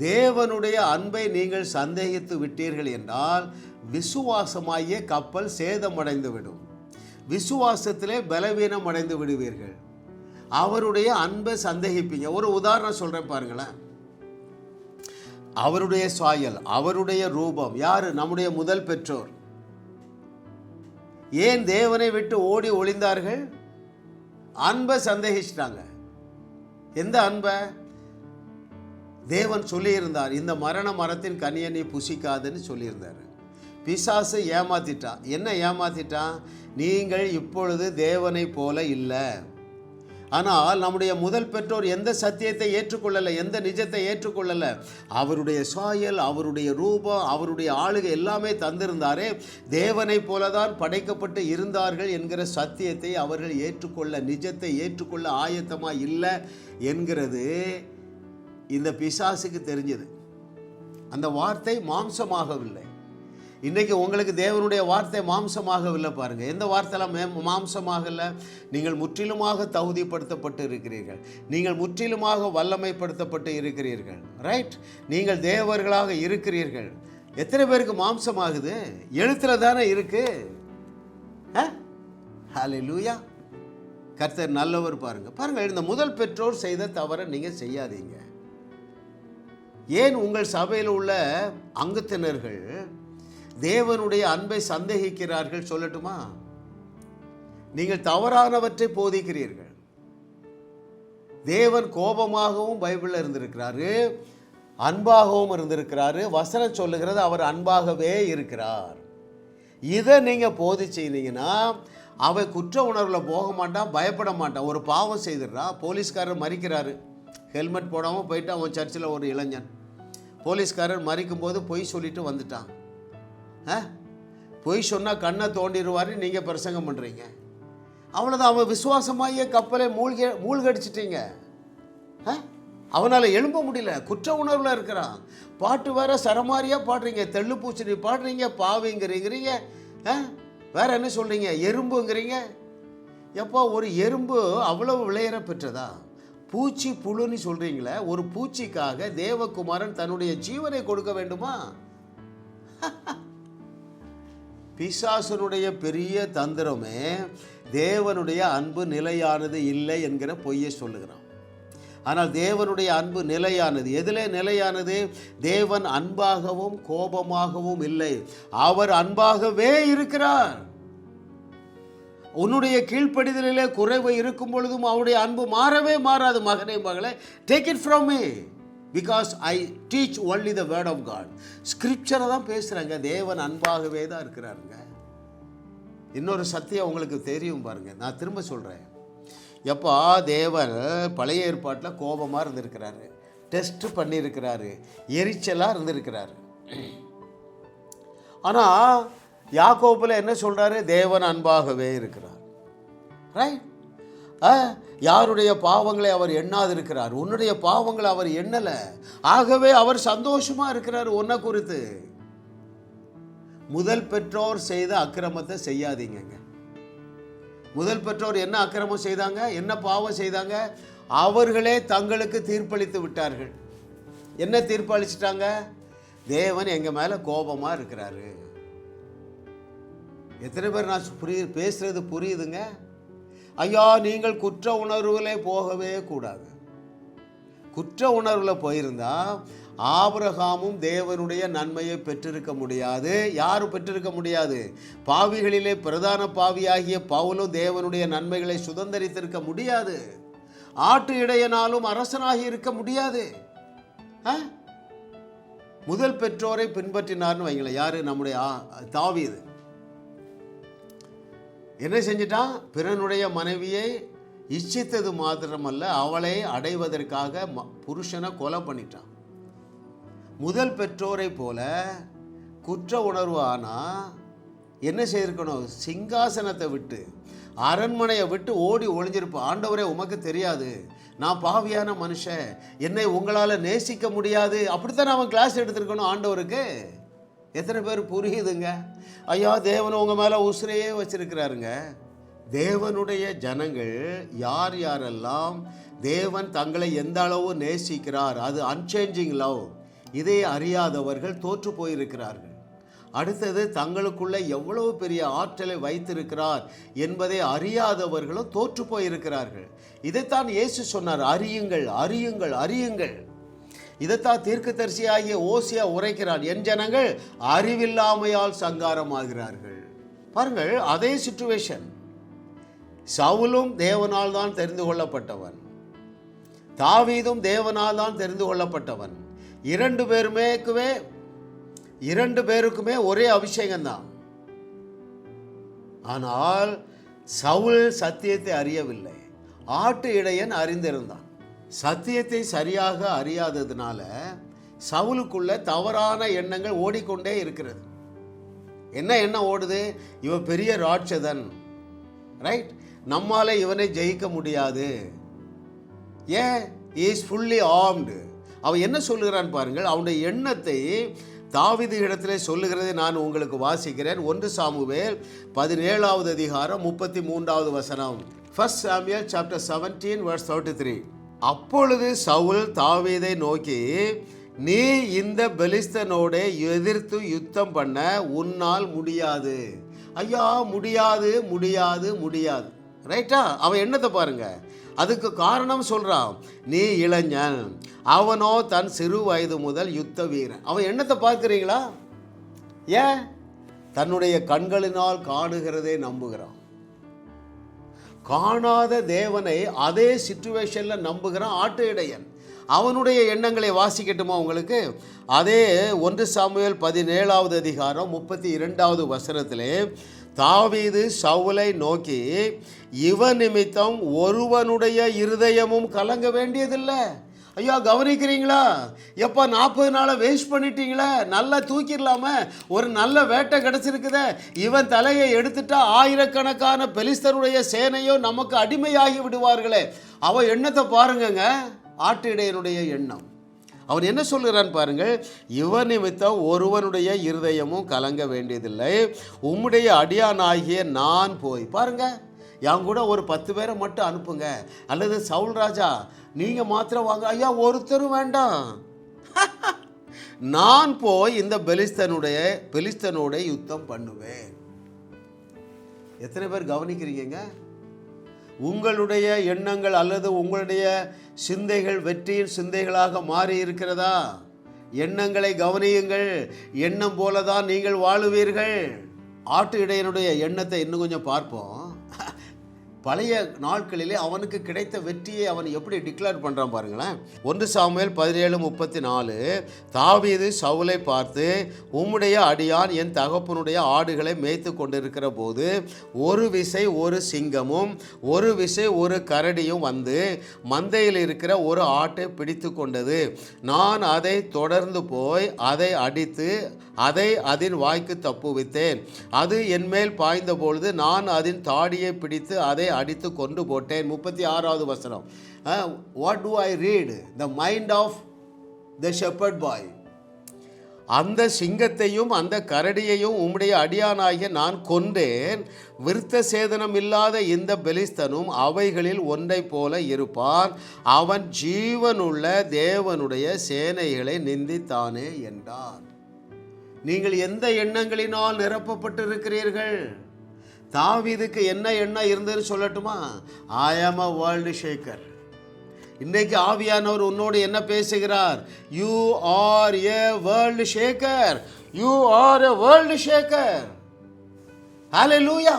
தேவனுடைய அன்பை நீங்கள் சந்தேகித்து விட்டீர்கள் என்றால் விசுவாசமாகிய கப்பல் சேதமடைந்து விடும். விசுவாசத்திலே பலவீனம் அடைந்து விடுவீர்கள். அவருடைய அன்பை சந்தேகிப்பீங்க. ஒரு உதாரணம் சொல்கிறேன் பாருங்களேன். அவருடைய சாயல், அவருடைய ரூபம். யாரு? நம்முடைய முதல் பெற்றோர். ஏன் தேவனை விட்டு ஓடி ஒளிந்தார்கள்? அன்பை சந்தேகிச்சிட்டாங்க. எந்த அன்பை? தேவன் சொல்லியிருந்தார், இந்த மரண மரத்தின் கனியை நீ புசிக்காதுன்னு சொல்லியிருந்தார். பிசாசு ஏமாத்திட்டான். என்ன ஏமாத்திட்டான்? நீங்கள் இப்பொழுது தேவனை போல இல்லை. ஆனால் நம்முடைய முதல் பெற்றோர் எந்த சத்தியத்தை ஏற்றுக்கொள்ளலை, எந்த நிஜத்தை ஏற்றுக்கொள்ளலை. அவருடைய சாயல், அவருடைய ரூபம், அவருடைய ஆளுகை எல்லாமே தந்திருந்தாரே. தேவனை போலதான் படைக்கப்பட்டு இருந்தார்கள் என்கிற சத்தியத்தை அவர்கள் ஏற்றுக்கொள்ள, நிஜத்தை ஏற்றுக்கொள்ள ஆயத்தமாக இல்லை என்கிறது இந்த பிசாசுக்கு தெரிஞ்சது. அந்த வார்த்தை மாம்சமாகவில்லை. இன்றைக்கி உங்களுக்கு தேவனுடைய வார்த்தை மாம்சமாகவில்லை. பாருங்கள், எந்த வார்த்தைலாம் மாம்சமாகலை? நீங்கள் முற்றிலுமாக தகுதிப்படுத்தப்பட்டு இருக்கிறீர்கள். நீங்கள் முற்றிலுமாக வல்லமைப்படுத்தப்பட்டு இருக்கிறீர்கள். ரைட்? நீங்கள் தேவர்களாக இருக்கிறீர்கள். எத்தனை பேருக்கு மாம்சமாகுது? எழுத்தில் தானே இருக்கு. ஹல்லேலூயா. கர்த்தர் நல்லவர். பாருங்கள், இந்த முதல் பெற்றோர் செய்த தவறை நீங்கள் செய்யாதீங்க. ஏன் உங்கள் சபையில் உள்ள அங்கத்தினர்கள் தேவனுடைய அன்பை சந்தேகிக்கிறார்கள் சொல்லட்டுமா? நீங்கள் தவறானவற்றை போதிக்கிறீர்கள். தேவன் கோபமாகவும் பைபிளில் இருந்திருக்கிறாரு, அன்பாகவும் இருந்திருக்கிறாரு. வசனம் சொல்லுகிறது அவர் அன்பாகவே இருக்கிறார். இதை நீங்கள் போதிச்சீங்கன்னா அவன் குற்ற உணர்வில் போக மாட்டான், பயப்பட மாட்டான். ஒரு பாவம் செய்துடுறான், போலீஸ்காரர் மறிக்கிறாரு, ஹெல்மெட் போடாமல் போயிட்டு அவன் சர்ச்சில் ஒரு இளைஞன். போலீஸ்காரர் மறிக்கும் போது பொய் சொல்லிட்டு வந்துட்டான். பொய் சொன்னால் கண்ணை தோண்டிடுவார், நீங்கள் பிரசங்கம் பண்ணுறீங்க. அவ்வளோதான். அவன் விசுவாசமாகிய கப்பலை மூழ்கடிச்சிட்டீங்க. அவனால் எழும்ப முடியல, குற்ற உணர்வில் இருக்கிறான். பாட்டு வேற சரமாரியாக பாடுறீங்க, தெள்ளுப்பூச்சடி பாடுறீங்க, பாவிங்கிறீங்க, வேற என்ன சொல்கிறீங்க, எறும்புங்கிறீங்க. எப்போ ஒரு எறும்பு அவ்வளவு விளையற பெற்றதா? பூச்சி புழுன்னு சொல்கிறீங்களே, ஒரு பூச்சிக்காக தேவகுமாரன் தன்னுடைய ஜீவனை கொடுக்க வேண்டுமா? பிசாசனுடைய பெரிய தந்திரமே தேவனுடைய அன்பு நிலையானது இல்லை என்கிற பொய்யை சொல்லுகிறான். ஆனால் தேவனுடைய அன்பு நிலையானது. எதிலே நிலையானது? தேவன் அன்பாகவும் கோபமாகவும் இல்லை, அவர் அன்பாகவே இருக்கிறார். உன்னுடைய கீழ்ப்படிதலிலே குறைவு இருக்கும் பொழுதும் அவருடைய அன்பு மாறவே மாறாது. மகனே மகளே, take it from me, because I teach only the word of God. ஸ்கிரிப்சரை தான் பேசுகிறாங்க. தேவன் அன்பாகவே தான் இருக்கிறாருங்க. இன்னொரு சத்தியம் உங்களுக்கு தெரியும் பாருங்க, நான் திரும்ப சொல்கிறேன். எப்போ தேவன் பழைய ஏற்பாட்டில் கோபமாக இருந்திருக்கிறாரு, டெஸ்ட் பண்ணியிருக்கிறாரு, எரிச்சலாக இருந்திருக்கிறாரு. ஆனால் யாக்கோபில் என்ன சொல்கிறாரு? தேவன் அன்பாகவே இருக்கிறார். ரைட்? யாருடைய பாவங்களை அவர் எண்ணாதிருக்கிறார். உன்னுடைய பாவங்களை அவர் எண்ணலை, ஆகவே அவர் சந்தோஷமாக இருக்கிறார் உன்னை குறித்து. முதல் பெற்றோர் செய்த அக்கிரமத்தை செய்யாதீங்க. முதல் பெற்றோர் என்ன அக்கிரமம் செய்தாங்க? என்ன பாவம் செய்தாங்க? அவர்களே தங்களுக்கு தீர்ப்பளித்து விட்டார்கள். என்ன தீர்ப்பளிச்சிட்டாங்க? தேவன் எங்கள் மேலே கோபமாக இருக்கிறாரு. எத்தனை பேர் நான் பேசுறது புரியுதுங்க? ஐயா, நீங்கள் குற்ற உணர்வுகளே போகவே கூடாது. குற்ற உணர்வில் போயிருந்தா ஆபிரகாமும் தேவனுடைய நன்மையை பெற்றிருக்க முடியாது. யாரும் பெற்றிருக்க முடியாது? பாவிகளிலே பிரதான பாவியாகிய பவுலும் தேவனுடைய நன்மைகளை சுதந்தரித்திருக்க முடியாது. ஆட்டு இடையனாலும் அரசனாகி இருக்க முடியாது. முதல் பெற்றோரை பின்பற்றினார்னு வைங்களேன். யாரு? நம்முடைய தாவீது. என்ன செஞ்சிட்டான்? பிறனுடைய மனைவியை இச்சித்தது மாத்திரமல்ல, அவளை அடைவதற்காக புருஷனை கொலை பண்ணிட்டான். முதல் பெற்றோரை போல குற்ற உணர்வு ஆனால் என்ன செய்திருக்கணும்? சிங்காசனத்தை விட்டு, அரண்மனையை விட்டு ஓடி ஒளிஞ்சிருப்பான். ஆண்டவரே, உமக்கு தெரியாது, நான் பாவியான மனுஷன், என்னை உங்களால் நேசிக்க முடியாது. அப்படித்தான் அவன் கிளாஸ் எடுத்திருக்கணும் ஆண்டவருக்கு. எத்தனை பேர் புரியுதுங்க? ஐயா, தேவன் உங்கள் மேலே உசுரையே வச்சிருக்கிறாருங்க. தேவனுடைய ஜனங்கள் யார் யாரெல்லாம் தேவன் தங்களை எந்த அளவு நேசிக்கிறார், அது அன்சேஞ்சிங் லவ், இதை அறியாதவர்கள் தோற்று போயிருக்கிறார்கள். அடுத்தது, தங்களுக்குள்ள எவ்வளவு பெரிய ஆற்றலை வைத்திருக்கிறார் என்பதை அறியாதவர்களும் தோற்று போயிருக்கிறார்கள். இதைத்தான் இயேசு சொன்னார், அறியுங்கள், அறியுங்கள், அறியுங்கள். இதைத்தான் தீர்க்கதரிசியாகிய ஓசியா உரைக்கிறான். என் ஜனங்கள் அறிவில்லாமையால் சங்காரமாகிறார்கள். பாருங்கள், அதே சிச்சுவேஷன். சவுலும் தேவனால் தான் தெரிந்து கொள்ளப்பட்டவன், தாவீதும் தேவனால் தான் தெரிந்து கொள்ளப்பட்டவன். இரண்டு பேருக்குமே ஒரே அபிஷேகம்தான். ஆனால் சவுல் சத்தியத்தை அறியவில்லை, ஆட்டு இடையன் அறிந்திருந்தான். சத்தியத்தை சரியாக அறியாததுனால சவுலுக்குள்ள தவறான எண்ணங்கள் ஓடிக்கொண்டே இருக்கிறது. என்ன எண்ணம் ஓடுது? இவன் பெரிய ராட்சதன், ரைட், நம்மால இவனை ஜெயிக்க முடியாது. ஏன்? Is fully armed. அவன் என்ன சொல்லுகிறான் பாருங்கள். அவனுடைய எண்ணத்தை தாவீது இடத்திலே சொல்லுகிறதை நான் உங்களுக்கு வாசிக்கிறேன். 1 சாமுவேல் 17வது அதிகாரம் 33வது வசனம். 1 Samuel chapter 17 verse 33. அப்பொழுது சவுல் தாவீதை நோக்கி, நீ இந்த பெலிஸ்தனோட எதிர்த்து யுத்தம் பண்ண உன்னால் முடியாது. ஐயா, முடியாது முடியாது முடியாது, ரைட்டா? அவன் எண்ணத்தை பாருங்க. அதுக்கு காரணம் சொல்றான். நீ இளைஞன், அவனோ தன் சிறு வயது முதல் யுத்த வீரன். அவன் எண்ணத்தை பார்க்கிறீங்களா? ஏன்? தன்னுடைய கண்களினால் காணுகிறதை நம்புகிறான். காணாத தேவனை அதே சிச்சுவேஷன்ல நம்புகிறான் ஆட்டு இடையன். அவனுடைய எண்ணங்களை வாசிக்கட்டுமா உங்களுக்கு? அதே 1 சாமுவேல் 17வது அதிகாரம் 32வது வசனத்திலே தாவீது சவுலை நோக்கி, இவன் நிமித்தம் ஒருவனுடைய இருதயமும் கலங்க வேண்டியதில்லை. ஐயா, கவனிக்கிறீங்களா? எப்போ 40 நாளை வேஸ்ட் பண்ணிட்டீங்களே, நல்லா தூக்கிடலாம, ஒரு நல்ல வேட்டை கிடச்சிருக்குதே, இவன் தலையை எடுத்துட்டா ஆயிரக்கணக்கான பெலிஸ்தருடைய சேனையோ நமக்கு அடிமையாகி விடுவார்களே. அவன் எண்ணத்தை பாருங்கங்க, ஆட்டு இடையனுடைய எண்ணம். அவன் என்ன சொல்கிறான் பாருங்கள். இவன் நிமித்தம் ஒருவனுடைய இருதயமும் கலங்க வேண்டியதில்லை, உம்முடைய அடியானாகிய நான் போய். பாருங்க, என் கூட ஒரு 10 பேரை மட்டும் அனுப்புங்க, அல்லது சவுல் ராஜா நீங்க மாத்திரம் வாங்க. ஐயா, ஒருத்தரும் வேண்டாம், நான் போய் இந்த பெலிஸ்தனோட யுத்தம் பண்ணுவேன். எத்தனை பேர் கவனிக்கிறீங்க? உங்களுடைய எண்ணங்கள் அல்லது உங்களுடைய சிந்தைகள் வெற்றியின் சிந்தைகளாக மாறி இருக்கிறதா? எண்ணங்களை கவனியுங்கள். எண்ணம் போலதான் நீங்கள் வாழுவீர்கள். ஆட்டு இடையனுடைய எண்ணத்தை இன்னும் கொஞ்சம் பார்ப்போம். பழைய நாட்களிலே அவனுக்கு கிடைத்த வெற்றியை அவன் எப்படி டிக்ளேர் பண்ணுறான் பாருங்களேன். 1 சாமுவேல் 17:34. தாவீது சவுலை பார்த்து, உம்முடைய அடியான் என் தகப்பனுடைய ஆடுகளை மேய்த்து கொண்டிருக்கிற போது ஒரு விசை ஒரு சிங்கமும் ஒரு விசை ஒரு கரடியும் வந்து மந்தையில் இருக்கிற ஒரு ஆட்டை பிடித்து கொண்டது. நான் அதை தொடர்ந்து போய் அதை அடித்து அதை அதன் வாய்க்கு தப்புவித்தேன். அது என்மேல் பாய்ந்த பொழுது நான் அதன் தாடியை பிடித்து அதை அடித்து கொண்டு போட்டேன். 36வது வசனம். What do I read? The mind of the shepherd boy. அந்த சிங்கத்தையும் அந்த கரடியையும் உம்முடைய அடியானாகிய நான் கொண்டேன். விருத்த சேதனம் இல்லாத இந்த பெலிஸ்தனும் அவைகளில் ஒன்றை போல இருப்பான். அவன் ஜீவனுள்ள தேவனுடைய சேனைகளை நிந்தித்தானே என்றான். நீங்கள் எந்த எண்ணங்களினால் நிரப்பப்பட்டிருக்கிறீர்கள்? தாவீதுக்கு என்ன எண்ணம் இருந்ததுன்னு சொல்லட்டுமா? ஐ ஆம் அ வேர்ல்டு ஷேக்கர். இன்னைக்கு ஆவியானவர் உன்னோடு என்ன பேசுகிறார்? You are a world shaker. You are a world shaker. Hallelujah.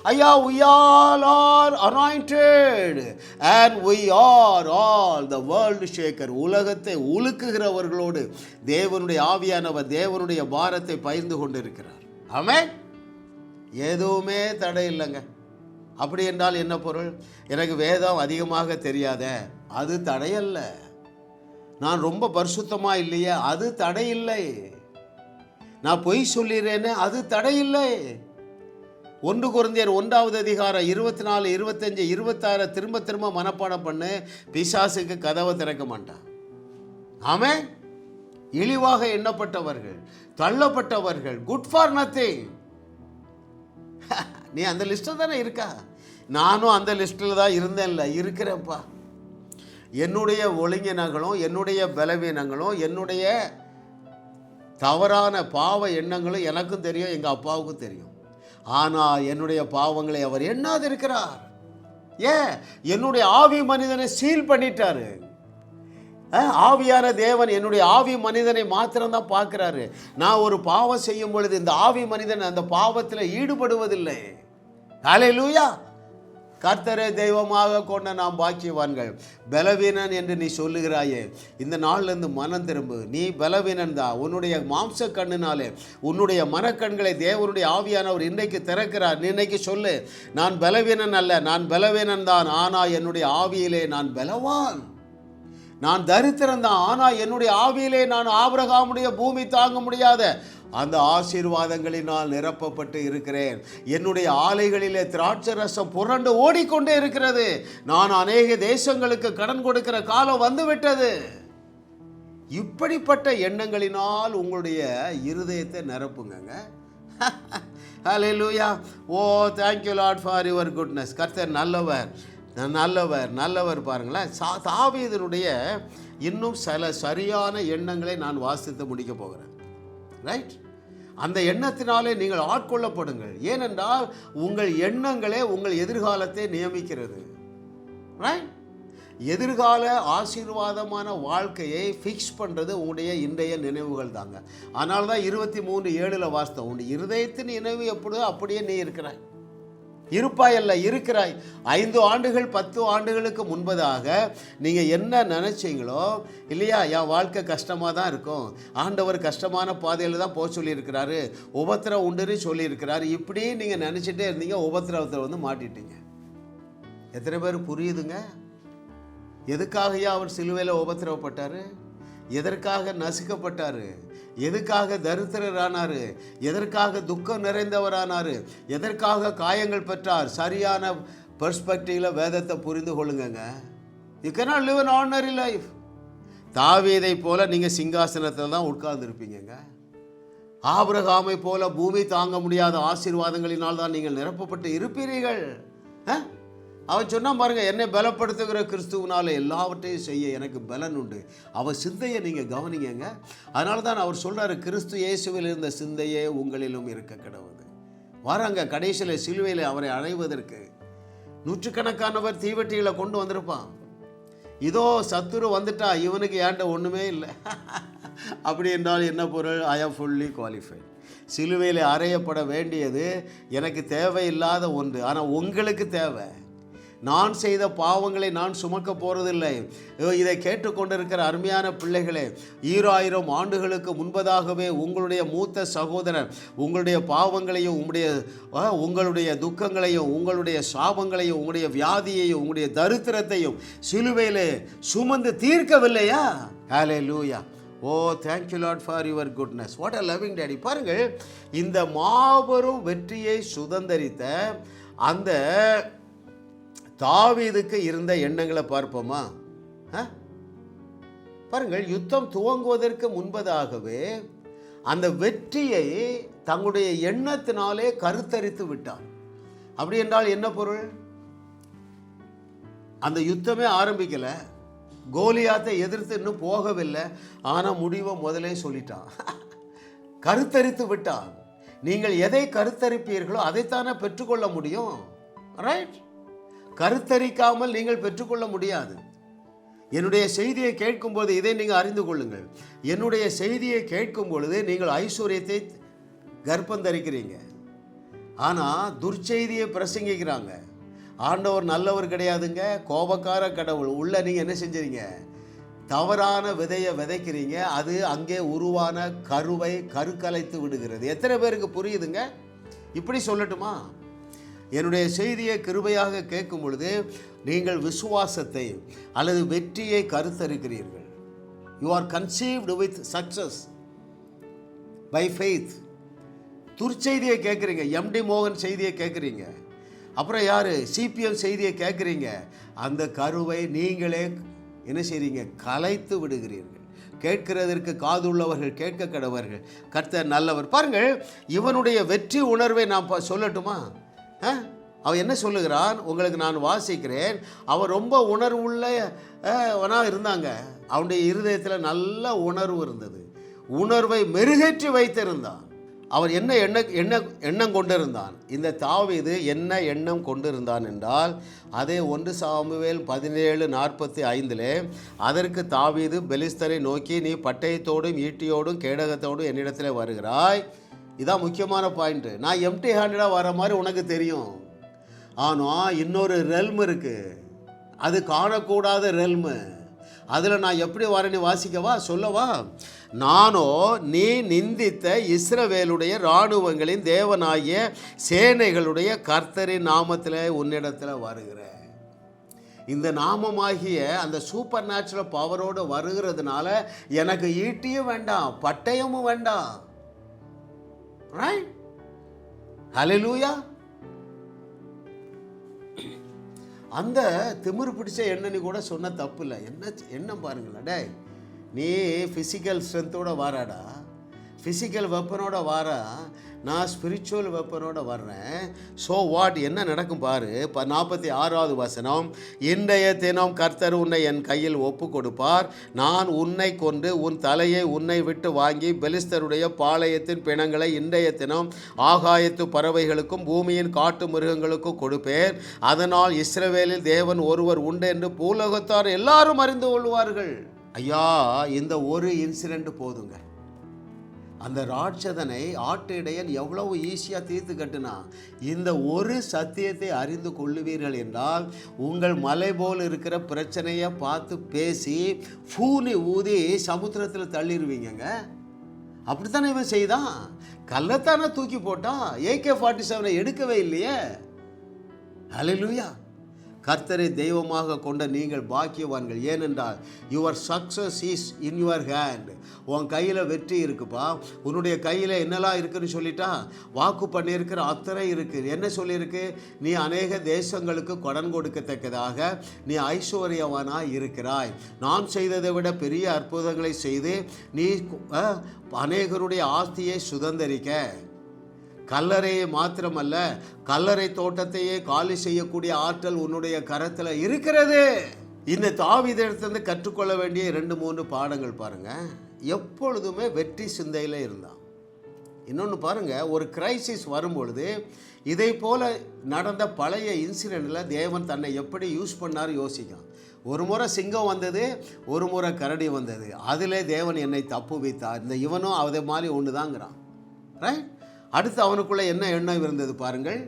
ஐயா, we all are anointed and we are all the world shaker. உலகத்தை உலுக்குகிறவர்களோடு தேவனுடைய ஆவியானவர் தேவனுடைய பாரத்தை பகிர்ந்து கொண்டிருக்கிறார். ஆமென். எதுவுமே தடை இல்லைங்க. அப்படி என்றால் என்ன பொருள்? எனக்கு வேதம் அதிகமாக தெரியாத, அது தடையல்ல. நான் ரொம்ப பரிசுத்தமாக இல்லையே, அது தடையில்லை. நான் பொய் சொல்லிடுறேன்னு, அது தடையில்லை. 1 கொரிந்தியர் 1வது அதிகாரம் 24, 25, 26 திரும்ப திரும்ப மனப்பாடம் பண்ணு. பிசாசுக்கு கதவை திறக்க மாட்டான். ஆமென். இழிவாக எண்ணப்பட்டவர்கள், தள்ளப்பட்டவர்கள், குட் ஃபார் நத்திங். நீ அந்த லிஸ்ட்டில் தானே இருக்கா? நானும் அந்த லிஸ்ட்டில் தான் இருந்தேன்ல, இருக்கிறேன்ப்பா. என்னுடைய ஒழுங்கினங்களும் என்னுடைய பலவீனங்களும் என்னுடைய தவறான பாவ எண்ணங்களும் எனக்கும் தெரியும், எங்கள் அப்பாவுக்கும் தெரியும். ஆனால் என்னுடைய பாவங்களை அவர் எண்ணாதிருக்கிறார். ஏன்? என்னுடைய ஆவி மனிதனை சீல் பண்ணிட்டாரு. ஆவியான தேவன் என்னுடைய ஆவி மனிதனை மாத்திரம்தான் பார்க்குறாரு. நான் ஒரு பாவம் செய்யும் பொழுது இந்த ஆவி மனிதன் அந்த பாவத்தில் ஈடுபடுவதில்லை. ஹல்லேலூயா. கர்த்தரை தெய்வமாக கொண்ட நாம் பாக்கியவான்கள். பலவீனன் என்று நீ சொல்லுகிறாயே, இந்த நாள்லேருந்து மனம் திரும்பு. நீ பலவீனன் தான். உன்னுடைய மாம்ச கண்ணினாலே உன்னுடைய மனக்கண்களை தேவனுடைய ஆவியானவர் இன்றைக்கு திறக்கிறார். நீ இன்னைக்கு சொல்லு, நான் பலவீனன் அல்ல, நான் பலவீனன் தான், ஆனால் என்னுடைய ஆவியிலே நான் பலவான். நான் தரித்திரன் தான், ஆனால் என்னுடைய ஆவியிலே நான் ஆபிரகாமுடைய பூமி தாங்க முடியாத அந்த ஆசீர்வாதங்களினால் நிரப்பப்பட்டு இருக்கிறேன். என்னுடைய ஆலைகளிலே திராட்சை ரசம் புரண்டு ஓடிக்கொண்டே இருக்கிறது. நான் அநேக தேசங்களுக்கு கடன் கொடுக்கிற காலம் வந்துவிட்டது. இப்படிப்பட்ட எண்ணங்களினால் உங்களுடைய இருதயத்தை நிரப்புங்க. Hallelujah. Oh thank you Lord for your goodness. கர்த்தர் நல்லவர், நல்லவர், நல்லவர். பாருங்களேன், தாவீதுடைய இன்னும் சில சரியான எண்ணங்களை நான் வாசித்து முடிக்க போகிறேன். ரைட்? அந்த எண்ணத்தினாலே நீங்கள் ஆட்கொள்ளப்படுங்கள். ஏனென்றால் உங்கள் எண்ணங்களே உங்கள் எதிர்காலத்தை நியமிக்கிறது. ரைட்? எதிர்கால ஆசீர்வாதமான வாழ்க்கையை ஃபிக்ஸ் பண்ணுறது உங்களுடைய இன்றைய நினைவுகள் தாங்க. அதனால தான் 23:7 வாஸ்தவம், உன்னுடைய இருதயத்தின் நினைவு எப்படியோ அப்படியே நீ இருக்கிறாய். இருப்பாய் அல்ல, இருக்கிறாய். 5 ஆண்டுகள் 10 ஆண்டுகளுக்கு முன்பதாக நீங்கள் என்ன நினச்சிங்களோ இல்லையா, என் வாழ்க்கை கஷ்டமாக தான் இருக்கும், ஆண்டவர் கஷ்டமான பாதையில் தான் போக சொல்லியிருக்கிறாரு, உபத்திரம் உண்டுன்னு சொல்லியிருக்கிறாரு, இப்படி நீங்கள் நினச்சிட்டே இருந்தீங்க. உபத்திரவத்தில் வந்து மாட்டிட்டீங்க. எத்தனை பேர் புரியுதுங்க? எதுக்காகயா அவர் சிலுவையில் உபத்திரவப்பட்டார்? எதற்காக நசுக்கப்பட்டார்? எதுக்காக தரித்திரரானார்? எதற்காக துக்கம் நிறைந்தவரானார்? எதற்காக காயங்கள் பெற்றார்? சரியான பெர்ஸ்பெக்டிவில் வேதத்தை புரிந்து கொள்ளுங்க. You cannot live an ordinary life. தாவீதை போல நீங்கள் சிங்காசனத்தில் தான் உட்கார்ந்துருப்பீங்க. ஆபிரகாமை போல பூமி தாங்க முடியாத ஆசீர்வாதங்களினால் தான் நீங்கள் நிரப்பப்பட்டு இருப்பீர்கள். அவன் சொன்னான் பாருங்க, என்னை பலப்படுத்துகிற கிறிஸ்துவனால எல்லாவற்றையும் செய்ய எனக்கு பலன் உண்டு. அவர் சிந்தையை நீங்கள் கவனிங்க. அதனால தான் அவர் சொல்கிறாரு, கிறிஸ்து இயேசுவில் இருந்த சிந்தையே உங்களிலும் இருக்க கிடவுது. வராங்க கடைசியில் சிலுவையில் அவரை அடைவதற்கு நூற்றுக்கணக்கானவர் தீவெட்டிகளை கொண்டு வந்திருப்பான். இதோ சத்துரு வந்துட்டா, இவனுக்கு ஏண்ட ஒன்றுமே இல்லை. அப்படி என்றால் என்ன பொருள்? ஐ ஆம் ஃபுல்லி குவாலிஃபைட். சிலுவையில் அறையப்பட வேண்டியது எனக்கு தேவையில்லாத ஒன்று, ஆனால் உங்களுக்கு தேவை. நான் செய்த பாவங்களை நான் சுமக்க போகிறதில்லை. இதை கேட்டுக்கொண்டிருக்கிற அருமையான பிள்ளைகளே, 2000 ஆண்டுகளுக்கு முன்பதாகவே உங்களுடைய மூத்த சகோதரன் உங்களுடைய பாவங்களையும் உங்களுடைய துக்கங்களையும் உங்களுடைய சாபங்களையும் உங்களுடைய வியாதியையும் உங்களுடைய தரித்திரத்தையும் சிலுவையிலே சுமந்து தீர்க்கவில்லையா? Hallelujah. Oh thank you Lord for your goodness. What a loving daddy. பாருங்கள், இந்த மாபெரும் வெற்றியை சுதந்தரித்த அந்த தாவீதுக்கு இருந்த எண்ணங்களை பார்ப்போமா? பாருங்கள், யுத்தம் துவங்குவதற்கு முன்பதாகவே அந்த வெற்றியை தங்களுடைய எண்ணத்தினாலே கருத்தரித்து விட்டார். அப்படி என்றால் என்ன பொருள்? அந்த யுத்தமே ஆரம்பிக்கல, கோலியாத்தை எதிர்த்து இன்னும் போகவில்லை, ஆனால் முடிவை முதலே சொல்லிட்டான். கருத்தரித்து விட்டான். நீங்கள் எதை கருத்தரிப்பீர்களோ அதைத்தானே பெற்றுக்கொள்ள முடியும். ரைட்? கருத்தரிக்காமல் நீங்கள் பெற்றுக்கொள்ள முடியாது. என்னுடைய செய்தியை கேட்கும்போது இதை நீங்கள் அறிந்து கொள்ளுங்கள். என்னுடைய செய்தியை கேட்கும் பொழுது நீங்கள் ஐஸ்வர்யத்தை கர்ப்பந்தரிக்கிறீங்க, ஆனால் துர்ச்செய்தியை பிரசங்கிக்கிறாங்க. ஆண்டவர் நல்லவர் கிடையாதுங்க, கோபக்கார கடவுள். உள்ள நீங்கள் என்ன செஞ்சீங்க? தவறான விதையை விதைக்கிறீங்க. அது அங்கே உருவான கருவை கருக்கலைத்து விடுகிறது. எத்தனை பேருக்கு புரியுதுங்க? இப்படி சொல்லட்டுமா? என்னுடைய செய்தியை கிருபையாக கேட்கும் பொழுது நீங்கள் விசுவாசத்தை அல்லது வெற்றியை கருத்தரிக்கிறீர்கள். You are conceived with success by faith. துர்ச்செய்தியை கேட்குறீங்க, எம்டி மோகன் செய்தியை கேட்குறீங்க, அப்புறம் யார் சிபிஎம் செய்தியை கேட்குறீங்க. அந்த கருவை நீங்களே என்ன செய்கிறீங்க? கலைத்து விடுகிறீர்கள். கேட்கிறதற்கு காதுள்ளவர்கள் கேட்க கடவர்கள். கர்த்தர் நல்லவர். பாருங்கள், இவனுடைய வெற்றி உணர்வை நான் சொல்லட்டுமா? அவன் என்ன சொல்லுகிறான்? உங்களுக்கு நான் வாசிக்கிறேன். அவன் ரொம்ப உணர்வுள்ளவனா இருந்தாங்க. அவனுடைய இருதயத்தில் நல்ல உணர்வு இருந்தது. உணர்வை மெருகேற்றி வைத்திருந்தான். அவன் என்ன எண்ணம் கொண்டிருந்தான்? இந்த தாவீது என்ன எண்ணம் கொண்டிருந்தான் என்றால், அதே 1 சாமுவேல் 17:45 அதற்கு தாவீது பெலிஸ்தரை நோக்கி, நீ பட்டயத்தோடும் ஈட்டியோடும் கேடகத்தோடும் என்னிடத்தில் வருகிறாய். இதான் முக்கியமான பாயிண்ட்டு. நான் எம்டி ஹேண்டடாக வர மாதிரி உனக்கு தெரியும். ஆனால் இன்னொரு ரெல்ம் இருக்குது, அது காணக்கூடாத ரெல்மு. அதில் நான் எப்படி வரேன்னு வாசிக்கவா, சொல்லவா? நானோ நீ நிந்தித்த இஸ்ரவேலுடைய இராணுவங்களின் தேவனாகிய சேனைகளுடைய கர்த்தரின் நாமத்தில் உன்னிடத்தில் வருகிறேன். இந்த நாமமாகிய அந்த சூப்பர் நேச்சுரல் பவரோடு வருகிறதுனால எனக்கு ஈட்டியும் வேண்டாம், பட்டயமும் வேண்டாம். ரைட்? ஹல்லேலூயா. அந்த திமிரு பிடிச்ச எண்ணனி கூட சொன்ன தப்பு இல்லை. என்ன பாருங்களேன், டே நீ ஃபிசிக்கல் ஸ்ட்ரென்த்தோடு வாராடா, ஃபிசிக்கல் வெப்பனோட வாரா, நான் ஸ்பிரிச்சுவல் வெப்பனோட வர்றேன். ஸோ வாட், என்ன நடக்கும் பாரு. 46வது வசனம், இன்றைய தினம் கர்த்தர் உன்னை என் கையில் ஒப்பு கொடுப்பார். நான் உன்னை கொண்டு உன் தலையை உன்னை விட்டு வாங்கி பெலிஸ்தருடைய பாளையத்தின் பிணங்களை இன்றைய தினம் ஆகாயத்து பறவைகளுக்கும் பூமியின் காட்டு மிருகங்களுக்கும் கொடுப்பேன். அதனால் இஸ்ரவேலில் தேவன் ஒருவர் உண்டு என்று பூலோகத்தார் எல்லாரும் அறிந்து கொள்வார்கள். ஐயா, இந்த ஒரு இன்சிடெண்ட் போதுங்க. அந்த ராட்சதனை ஆட்டிடையன் எவ்வளவு ஈஸியாக தீர்த்து கட்டுனா. இந்த ஒரு சத்தியத்தை அறிந்து கொள்ளுவீர்கள் என்றால் உங்கள் மலை போல் இருக்கிற பிரச்சனையை பார்த்து பேசி ஃபூனி ஊதி சமுத்திரத்தில் தள்ளிடுவீங்க. அப்படித்தானே இவன் செய்தான். கள்ளத்தானே தூக்கி போட்டான், AK-47 எடுக்கவே இல்லையே. ஹல்லேலூயா. கர்த்தரை தெய்வமாக கொண்ட நீங்கள் பாக்கியவான்கள். ஏனென்றால் your success is in your hand. உன் கையில் வெற்றி இருக்குப்பா. உன்னுடைய கையில் என்னெல்லாம் இருக்குன்னு சொல்லிட்டா, வாக்கு பண்ணியிருக்கிற அத்தனை இருக்குது. என்ன சொல்லியிருக்கு? நீ அநேக தேசங்களுக்கு கடன் கொடுக்கத்தக்கதாக நீ ஐஸ்வர்யவானாக இருக்கிறாய். நான் செய்ததை விட பெரிய அற்புதங்களை செய்து நீ அநேகருடைய ஆஸ்தியை சுதந்தரிக்க. கல்லறையை மாத்திரமல்ல, கல்லறை தோட்டத்தையே காலி செய்யக்கூடிய ஆற்றல் உன்னுடைய கரத்தில் இருக்கிறது. இந்த தாவீதிடத்திலிருந்து கற்றுக்கொள்ள வேண்டிய 2-3 பாடங்கள் பாருங்க. எப்பொழுதுமே வெற்றி சிந்தையில் இருந்தான். இன்னொன்று பாருங்க, ஒரு கிரைசிஸ் வரும்பொழுது இதை போல நடந்த பழைய இன்சிடெண்ட்டில் தேவன் தன்னை எப்படி யூஸ் பண்ணார் யோசிக்கும். ஒரு முறை சிங்கம் வந்தது, ஒரு முறை கரடி வந்தது. அதிலே தேவன் என்னை தப்பு வைத்தார். இந்த இவனும் அதே மாதிரி ஒன்று தாங்கிறான். ரைட்? அடுத்து அவனுக்குள்ள என்ன எண்ணம் இருந்தது பாருங்கள்.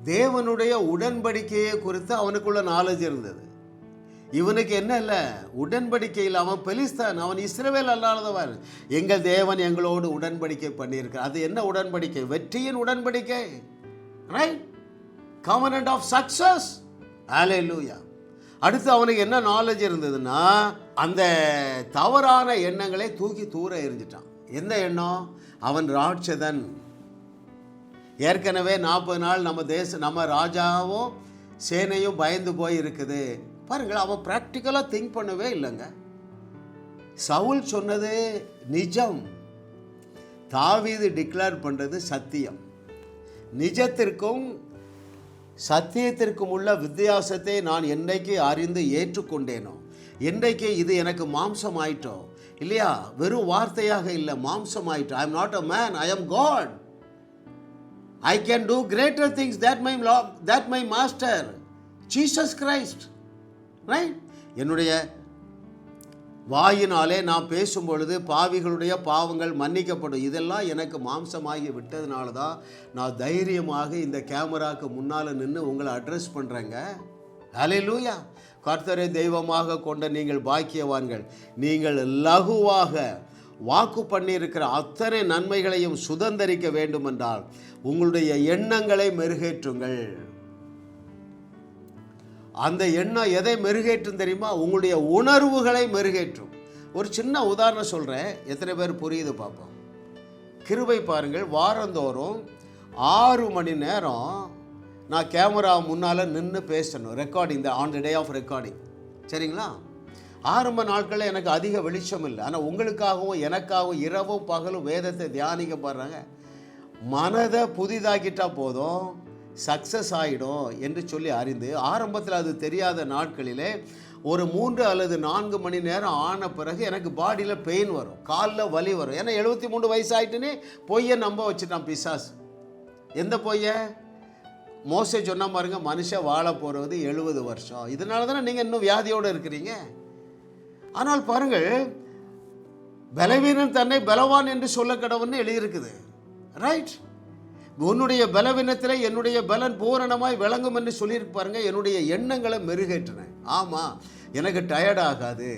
தேவனுடைய உடன்படிக்கையை குறித்து அவனுக்குள்ள நாலேஜ் இருந்தது. இவனுக்கு என்ன இல்லை, உடன்படிக்கையில் அவன் பெலிஸ்தான், அவன் இஸ்ரவேல் அல்லாதவன். எங்கள் தேவன் எங்களோடு உடன்படிக்கை பண்ணியிருக்கார். அது என்ன உடன்படிக்கை? வெற்றியின் உடன்படிக்கை. Right? Covenant of success. Hallelujah. அடுத்து அவனுக்கு என்ன நாலேஜ் இருந்ததுன்னா, அந்த தவறான எண்ணங்களை தூக்கி தூர எறிஞ்சிட்டான். எந்த எண்ணம்? அவன் ராட்சதன். ஏற்கனவே 40 நாள் நம்ம ராஜாவும் சேனையும் பயந்து போய் இருக்குது பாருங்கள். அவன் ப்ராக்டிக்கலாக திங்க் பண்ணவே இல்லைங்க. சவுல் சொன்னது நிஜம், தாவீது டிக்ளேர் பண்ணுறது சத்தியம். நிஜத்திற்கும் சத்தியத்திற்கும் உள்ள வித்தியாசத்தை நான் என்றைக்கு அறிந்து ஏற்றுக்கொண்டேனோ, என்றைக்கு இது எனக்கு மாம்சம் ஆயிட்டோ இல்லையா, வெறும் வார்த்தையாக இல்லை, மாம்சம் ஆயிட்டோ. I am not a man, I am God. I can do greater things that my master Jesus Christ. Right? என்னுடைய வாயினாலே நான் பேசும் பொழுது பாவிகளுடைய பாவங்கள் மன்னிக்கப்படும். இதெல்லாம் எனக்கு மாம்சமாகி விட்டதுனால தான் நான் தைரியமாக இந்த கேமராக்கு முன்னால் நின்று உங்களை அட்ரஸ் பண்ணுறேங்க. ஹல்லேலூயா. கர்த்தரை தெய்வமாக கொண்ட நீங்கள் பாக்கியவான்கள். நீங்கள் லகுவாக வாக்கு பண்ணியிருக்கிற அத்தனை நன்மைகளையும் சுதந்தரிக்க வேண்டும் என்றால் உங்களுடைய எண்ணங்களை மெருகேற்றுங்கள். அந்த எண்ணம் எதை மெருகேற்றும் தெரியுமா? உங்களுடைய உணர்வுகளை மெருகேற்றும். ஒரு சின்ன உதாரணம் சொல்கிறேன், எத்தனை பேர் புரியுது பார்ப்போம். கிருபை பாருங்கள், வாரந்தோறும் 6 மணி நேரம் நான் கேமரா முன்னால் நின்று பேசணும். Recording on the day of recording. சரிங்களா? ஆரம்ப நாட்களில் எனக்கு அதிக வெளிச்சம் இல்லை. ஆனால் உங்களுக்காகவும் எனக்காகவும் இரவும் பகலும் வேதத்தை தியானிக்க பாடுறாங்க. மனதை புதிதாக்கிட்டால் போதும், சக்ஸஸ் ஆகிடும் என்று சொல்லி அறிந்து, ஆரம்பத்தில் அது தெரியாத நாட்களிலே ஒரு 3 அல்லது 4 மணி நேரம் ஆன பிறகு எனக்கு பாடியில் பெயின் வரும், காலில் வலி வரும். ஏன்னா 73 வயசு ஆகிட்டுன்னு பொய்யை நம்ப வச்சுட்டான் பிசாசு. எந்த பொய்யை? மோசே சொன்ன பாருங்க, மனுஷன் வாழ போகிறது 70 வருஷம். இதனால தானே நீங்கள் இன்னும் வியாதியோடு இருக்கிறீங்க. ஆனால் பாருங்கள், பலவீனன் தன்னை பலவான் என்று சொல்ல கடவுள்னு எழுதியிருக்குது. ரைட்? உன்னுடைய பலவீனத்தில் என்னுடைய பலன் பூரணமாய் விளங்கும் என்று சொல்லியிருக்கு பாருங்க. என்னுடைய எண்ணங்களை மெருகேற்றினேன். ஆமாம், எனக்கு டயர்ட் ஆகாது.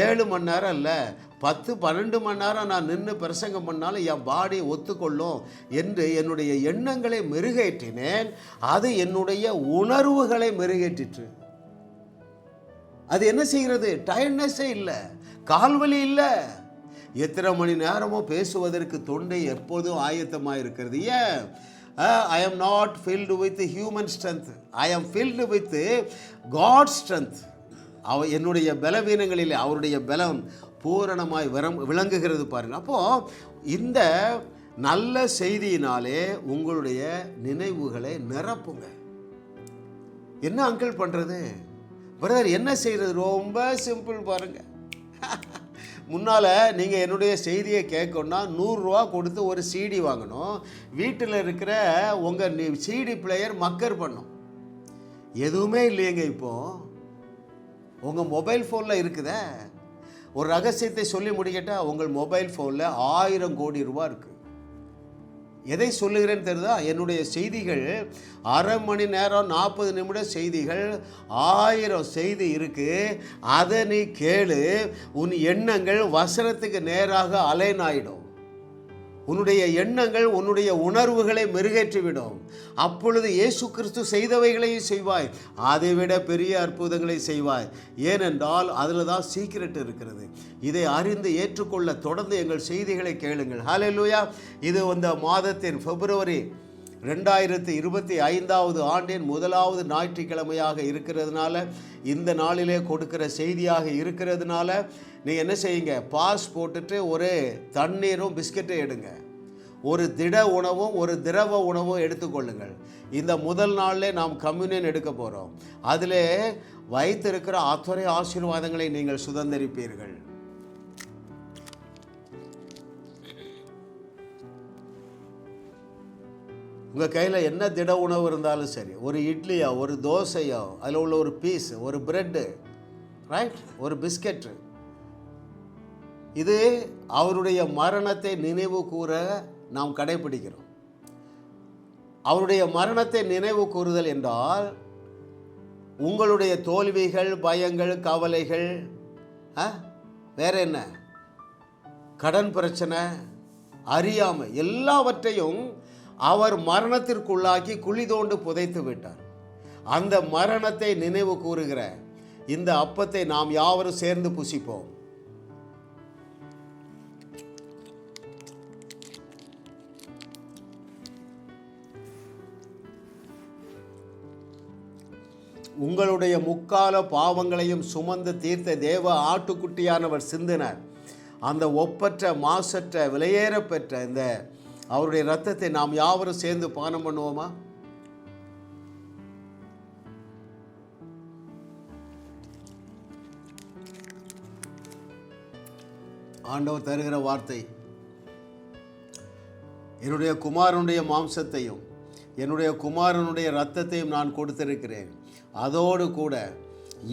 7 மணி நேரம் இல்லை, 10-12 மணி நேரம் நான் நின்று பிரசங்கம் பண்ணாலும் என் பாடி ஒத்துக்கொள்ளும் என்று என்னுடைய எண்ணங்களை மெருகேற்றினேன். அது என்னுடைய உணர்வுகளை மெருகேற்றிற்று. அது என்ன செய்கிறது? டயர்ட்னஸே இல்லை, கால்வலி இல்லை. எத்தனை மணி நேரமோ பேசுவதற்கு தொண்டை எப்போதும் ஆயத்தமாக இருக்கிறது. ஏன்? I am not filled with human strength, I am filled with God strength. என்னுடைய பலவீனங்களில் அவருடைய பலம் பூரணமாய் விளங்குகிறது பாருங்கள். அப்போது இந்த நல்ல செய்தியினாலே உங்களுடைய நினைவுகளை நிரப்புங்க. என்ன அங்கிள் பண்ணுறது? பிரதர் என்ன செய்கிறது? ரொம்ப சிம்பிள் பாருங்கள். முன்னால் நீங்கள் என்னுடைய செய்தியை கேட்கணுன்னா 100 ரூபா கொடுத்து ஒரு சிடி வாங்கணும். வீட்டில் இருக்கிற உங்கள் சிடி பிளேயர் மக்கர் பண்ணும். எதுவுமே இல்லையங்க. இப்போது உங்கள் மொபைல் ஃபோனில் இருக்குதே. ஒரு ரகசியத்தை சொல்லி முடிக்கட்டா, உங்கள் மொபைல் ஃபோனில் 1000 கோடி ரூபா இருக்குது. எதை சொல்லுகிறேன்னு தெரியுதா? என்னுடைய செய்திகள் அரை மணி நேரம் 40 நிமிட செய்திகள் 1000 செய்தி இருக்குது. அதை நீ கேளு. உன் எண்ணங்கள் வசனத்துக்கு நேராக அலைன் ஆயிடும். உன்னுடைய எண்ணங்கள் உன்னுடைய உணர்வுகளை மெருகேற்றிவிடும். அப்பொழுது இயேசு கிறிஸ்து செய்தவைகளையும் செய்வாய், அதைவிட பெரிய அற்புதங்களை செய்வாய். ஏனென்றால் அதில் தான் சீக்கிரட் இருக்கிறது. இதை அறிந்து ஏற்றுக்கொள்ள தொடர்ந்து எங்கள் செய்திகளை கேளுங்கள். ஹல்லேலூயா. இது இந்த மாதத்தின் பிப்ரவரி 2025 ஆண்டின் 1வது ஞாயிற்றுக்கிழமையாக இருக்கிறதுனால, இந்த நாளிலே கொடுக்கிற செய்தியாக இருக்கிறதுனால, நீங்கள் என்ன செய்யுங்க? பாஸ் போட்டுட்டு ஒரு தண்ணீரும் பிஸ்கட்டும் எடுங்க. ஒரு திட உணவும் ஒரு திரவ உணவும் எடுத்துக்கொள்ளுங்கள். இந்த முதல் நாளில் நாம் கம்யூனியன் எடுக்க போகிறோம். அதில் வைத்திருக்கிற அத்தனை ஆசீர்வாதங்களை நீங்கள் சுதந்திரிப்பீர்கள். உங்கள் கையில் என்ன திட உணவு இருந்தாலும் சரி, ஒரு இட்லியோ ஒரு தோசையோ, அதில் உள்ள ஒரு பீஸ், ஒரு பிரெட்டு, ரைட், ஒரு பிஸ்கெட்டு, இது அவருடைய மரணத்தை நினைவு கூற நாம் கடைபிடிக்கிறோம். அவருடைய மரணத்தை நினைவு கூறுதல் என்றால் உங்களுடைய தோல்விகள், பயங்கள், கவலைகள், வேற என்ன, கடன் பிரச்சனை, அறியாமை, எல்லாவற்றையும் அவர் மரணத்திற்குள்ளாக்கி குழி தோண்டு புதைத்து விட்டார். அந்த மரணத்தை நினைவு கூறுகிற இந்த அப்பத்தை நாம் யாவரும் சேர்ந்து புசிப்போம். உங்களுடைய முக்கால பாவங்களையும் சுமந்து தீர்த்த தேவ ஆட்டுக்குட்டியானவர் சிந்தினார். அந்த ஒப்பற்ற மாசற்ற விலையேற பெற்ற இந்த அவருடைய இரத்தத்தை நாம் யாவரும் சேர்ந்து பானம் பண்ணுவோமா? ஆண்டவர் தருகிற வார்த்தை, என்னுடைய குமாரனுடைய மாம்சத்தையும் என்னுடைய குமாரனுடைய இரத்தத்தையும் நான் கொடுத்திருக்கிறேன், அதோடு கூட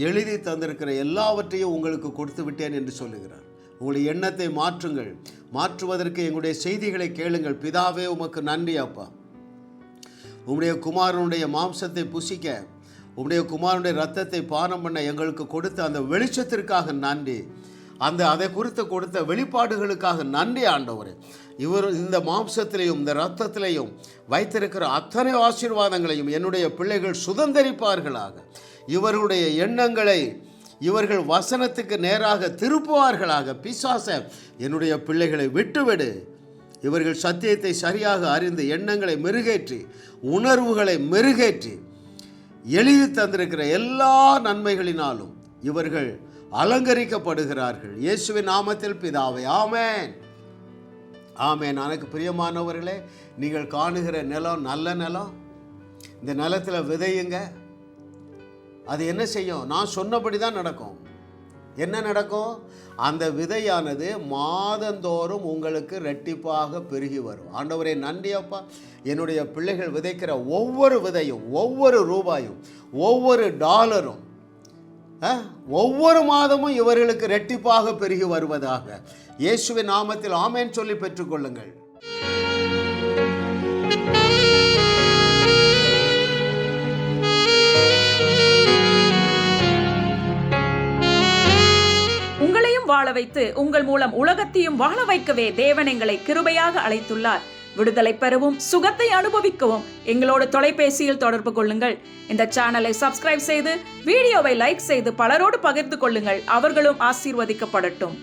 எழுதி தந்திருக்கிற எல்லாவற்றையும் உங்களுக்கு கொடுத்து விட்டேன் என்று சொல்லுகிறார். உங்களுடைய எண்ணத்தை மாற்றுங்கள். மாற்றுவதற்கு எங்களுடைய செய்திகளை கேளுங்கள். பிதாவே, உமக்கு நன்றி அப்பா. உம்முடைய குமாரனுடைய மாம்சத்தை புசிக்க, உம்முடைய குமாரனுடைய இரத்தத்தை பானம் பண்ண எங்களுக்கு கொடுத்த அந்த வெளிச்சத்திற்காக நன்றி. அதை குறித்து கொடுத்த வெளிப்பாடுகளுக்காக நன்றி ஆண்டவரே. இந்த மாம்சத்திலையும் இந்த இரத்தத்திலையும் வைத்திருக்கிற அத்தனை ஆசீர்வாதங்களையும் என்னுடைய பிள்ளைகள் சுதந்திரிப்பார்களாக. இவர்களுடைய எண்ணங்களை இவர்கள் வசனத்துக்கு நேராக திருப்புவார்களாக. பிசாச, என்னுடைய பிள்ளைகளை விட்டுவிடு. இவர்கள் சத்தியத்தை சரியாக அறிந்து எண்ணங்களை மெருகேற்றி உணர்வுகளை மெருகேற்றி எழுதி தந்திருக்கிற எல்லா நன்மைகளினாலும் இவர்கள் அலங்கரிக்கப்படுகிறார்கள். இயேசுவின் நாமத்தில் பிதாவே, ஆமென், ஆமென். எனக்கு பிரியமானவர்களே, நீங்கள் காணுகிற நிலம் நல்ல நிலம். இந்த நிலத்தில் விதையுங்க. அது என்ன செய்யும்? நான் சொன்னபடி தான் நடக்கும். என்ன நடக்கும்? அந்த விதையானது மாதந்தோறும் உங்களுக்கு ரெட்டிப்பாக பெருகி வரும். ஆண்டவரே நன்றி அப்பா, என்னுடைய பிள்ளைகள் விதைக்கிற ஒவ்வொரு விதையும், ஒவ்வொரு ரூபாயும், ஒவ்வொரு டாலரும், ஒவ்வொரு மாதமும் இவர்களுக்கு ரெட்டிப்பாக பெருகி வருவதாக இயேசுவின் நாமத்தில் ஆமென் சொல்லி பெற்றுக்கொள்ளுங்கள். உங்களையும் வாழ வைத்து உங்கள் மூலம் உலகத்தையும் வாழ வைக்கவே தேவன் எங்களை கிருபையாக அழைத்துள்ளார். விடுதலை பெறவும் சுகத்தை அனுபவிக்கவும் எங்களோடு தொலைபேசியில் தொடர்பு கொள்ளுங்கள். இந்த சேனலை சப்ஸ்கிரைப் செய்து வீடியோவை லைக் செய்து பலரோடு பகிர்ந்து கொள்ளுங்கள். அவர்களும் ஆசீர்வதிக்கப்படட்டும்.